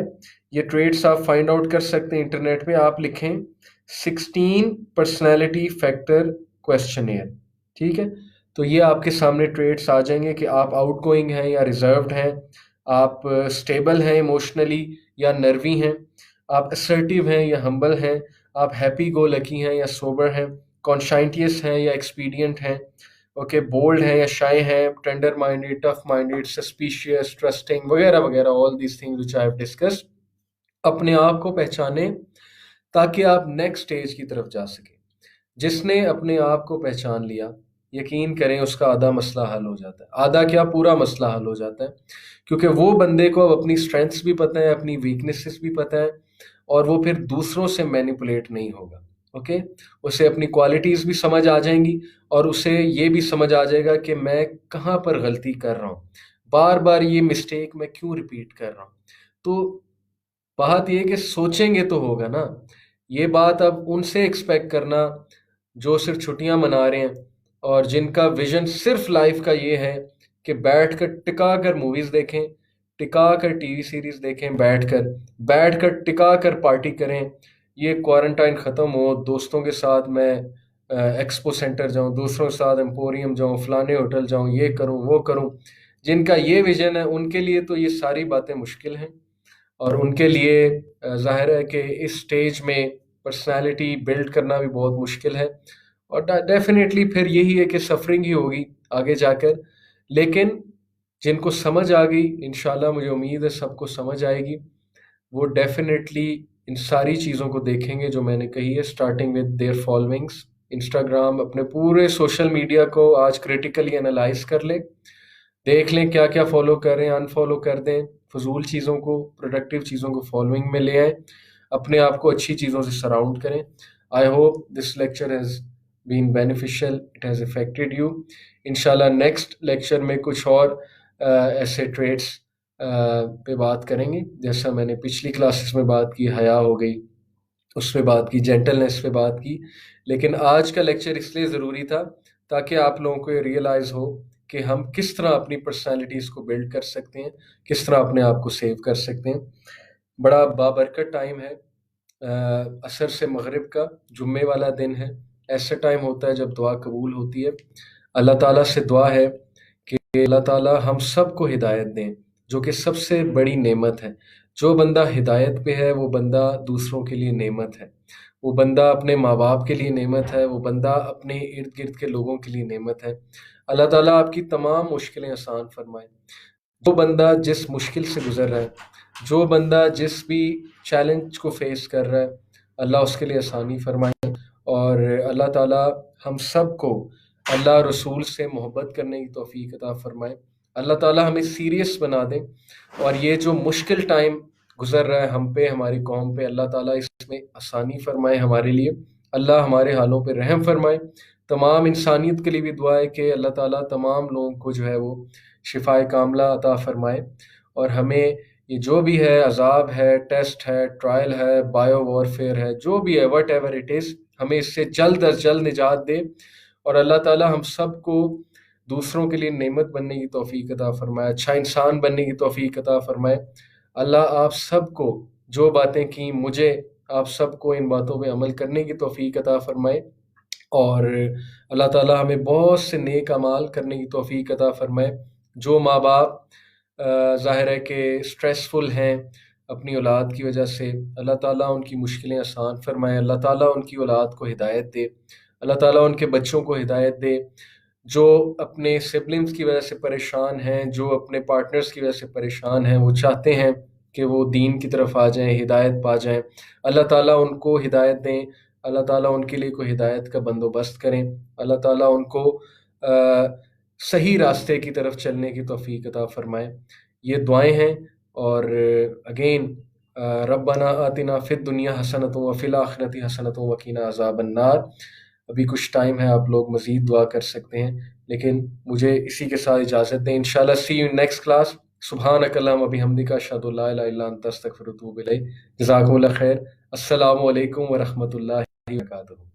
ये ट्रेट्स आप फाइंड आउट कर सकते हैं इंटरनेट पे। आप लिखें 16 पर्सनैलिटी फैक्टर क्वेश्चनेयर, ठीक है। तो ये आपके सामने ट्रेट्स आ जाएंगे कि आप आउटगोइंग हैं या रिजर्व्ड हैं, आप स्टेबल हैं इमोशनली या नर्वी हैं, आप असर्टिव हैं या हम्बल हैं, आप हैप्पी गो लकी हैं या सोबर हैं, कॉन्शाइंटियस हैं या एक्सपीडियंट हैं, ओके, बोल्ड हैं या शाय हैं, tender minded, tough minded, suspicious, trusting, वगैरह वगैरह, all these things which I have discussed. अपने आप को पहचाने ताकि आप नेक्स्ट स्टेज की तरफ जा सकें। जिसने अपने आप को पहचान लिया, यकीन करें उसका आधा मसला हल हो जाता है, आधा क्या पूरा मसला हल हो जाता है, क्योंकि वो बंदे को अब अपनी स्ट्रेंथ्स भी पता है, अपनी वीकनेसेस भी पता है, और वो फिर दूसरों से मैनिपुलेट नहीं होगा। ओके, उसे अपनी क्वालिटीज़ भी समझ आ जाएंगी, और उसे ये भी समझ आ जाएगा कि मैं कहाँ पर गलती कर रहा हूँ, बार बार ये मिस्टेक मैं क्यों रिपीट कर रहा हूँ। तो बात ये कि सोचेंगे तो होगा ना। ये बात अब उनसे एक्सपेक्ट करना जो सिर्फ छुट्टियां मना रहे हैं और जिनका विजन सिर्फ लाइफ का ये है कि बैठ कर टिका कर मूवीज देखें, टिका कर टीवी सीरीज देखें, बैठ कर टिका कर पार्टी करें, ये क्वारंटाइन ख़त्म हो, दोस्तों के साथ मैं एक्सपो सेंटर जाऊं, दूसरों के साथ एम्पोरियम जाऊं, फलाने होटल जाऊं, ये करूं वो करूं, जिनका ये विजन है उनके लिए तो ये सारी बातें मुश्किल हैं। और उनके लिए ज़ाहिर है कि इस स्टेज में पर्सनालिटी बिल्ड करना भी बहुत मुश्किल है, और डेफिनेटली फिर यही है कि सफरिंग ही होगी आगे जाकर। लेकिन जिनको समझ आ गई, इंशाल्लाह मुझे उम्मीद है सबको समझ आएगी, वो डेफिनेटली इन सारी चीज़ों को देखेंगे जो मैंने कही है, starting with their followings. Instagram, अपने पूरे सोशल मीडिया को आज क्रिटिकली एनालाइज कर ले, देख लें क्या क्या फॉलो कर रहे हैं, अनफॉलो कर दें, फजूल चीज़ों को, प्रोडक्टिव चीज़ों को फॉलोइंग में ले आएं, अपने आप को अच्छी चीज़ों से सराउंड करें। I hope this lecture has been beneficial, it has affected you. इंशाल्लाह नेक्स्ट लेक्चर में कुछ और ऐसे ट्रेड्स पे बात करेंगे, जैसा मैंने पिछली क्लासेस में बात की, हया हो गई, उस पे बात की, जेंटलनेस पे बात की। लेकिन आज का लेक्चर इसलिए ज़रूरी था ताकि आप लोगों को ये रियलाइज़ हो कि हम किस तरह अपनी पर्सनालिटीज़ को बिल्ड कर सकते हैं, किस तरह अपने आप को सेव कर सकते हैं। बड़ा बाबरकत टाइम है, असर से मगरिब का, जुम्मे वाला दिन है। ऐसा टाइम होता है जब दुआ कबूल होती है। अल्लाह ताला से दुआ है कि अल्लाह ताला हम सबको हिदायत दें, जो कि सबसे बड़ी नेमत है। जो बंदा हिदायत पे है वो बंदा दूसरों के लिए नेमत है, वो बंदा अपने माँ बाप के लिए नेमत है, वो बंदा अपने इर्द गिर्द के लोगों के लिए नेमत है। अल्लाह ताला आपकी तमाम मुश्किलें आसान फरमाए। जो बंदा जिस मुश्किल से गुजर रहा है, जो बंदा जिस भी चैलेंज को फेस कर रहा है, अल्लाह उसके लिए आसानी फरमाए। और अल्लाह ताला हम सब को अल्लाह रसूल से मोहब्बत करने की तौफीक अता फरमाए। अल्लाह ताला हमें सीरियस बना दें, और ये जो मुश्किल टाइम गुजर रहा है हम पे, हमारी कौम पे, अल्लाह ताला इसमें आसानी फरमाए हमारे लिए। अल्लाह हमारे हालों पे रहम फरमाए। तमाम इंसानियत के लिए भी दुआ है कि अल्लाह ताला तमाम लोगों को जो है वो शिफाए कामला अता फरमाए, और हमें ये जो भी है, अजाब है, टेस्ट है, ट्रायल है, बायो वॉरफेयर है, जो भी है, वट एवर इट इज़, हमें इससे जल्द अज जल्द निजात दे, और अल्लाह ताला हम सब को दूसरों के लिए नेमत बनने की तौफीक अता फरमाए, अच्छा इंसान बनने की तौफीक अता फरमाए। अल्लाह आप सबको जो बातें की, मुझे आप सबको इन बातों पे अमल करने की तौफीक अता फरमाए, और अल्लाह ताला हमें बहुत से नेक अमाल करने की तौफीक अता फरमाए। जो माँ बाप ज़ाहिर है कि स्ट्रेसफुल हैं अपनी औलाद की वजह से, अल्लाह ताला उनकी मुश्किलें आसान फरमाए, अल्लाह ताला उनकी औलाद को हिदायत दे, अल्लाह ताला उनके बच्चों को हिदायत दे। जो अपने सिबलिंग्स की वजह से परेशान हैं, जो अपने पार्टनर्स की वजह से परेशान हैं, वो चाहते हैं कि वो दीन की तरफ आ जाएं, हिदायत पा जाएं। अल्लाह ताला उनको हिदायत दें, अल्लाह ताला उनके लिए कोई हिदायत का बंदोबस्त करें, अल्लाह ताला उनको सही रास्ते की तरफ चलने की तौफीक अता फरमाएं। ये दुआएं हैं। और अगेन, रब्बना आतिना फिद दुनिया हसनतुम व फिल आखिरति हसनतुम व कीना अज़ाबन नार। अभी कुछ टाइम है, आप लोग मज़ीद दुआ कर सकते हैं, लेकिन मुझे इसी के साथ इजाज़त दें। इंशाल्लाह सी यू नेक्स्ट क्लास। सुब्हानक अल्लाहुम्मा बिहम्दिका अशहदु अल्ला इलाहा इल्ला अंता अस्तगफिरुका व अतूबु इलैक। जज़ाकुमुल्लाह खैर। अस्सलामु अलैकुम व रहमतुल्लाहि व बरकातुहू।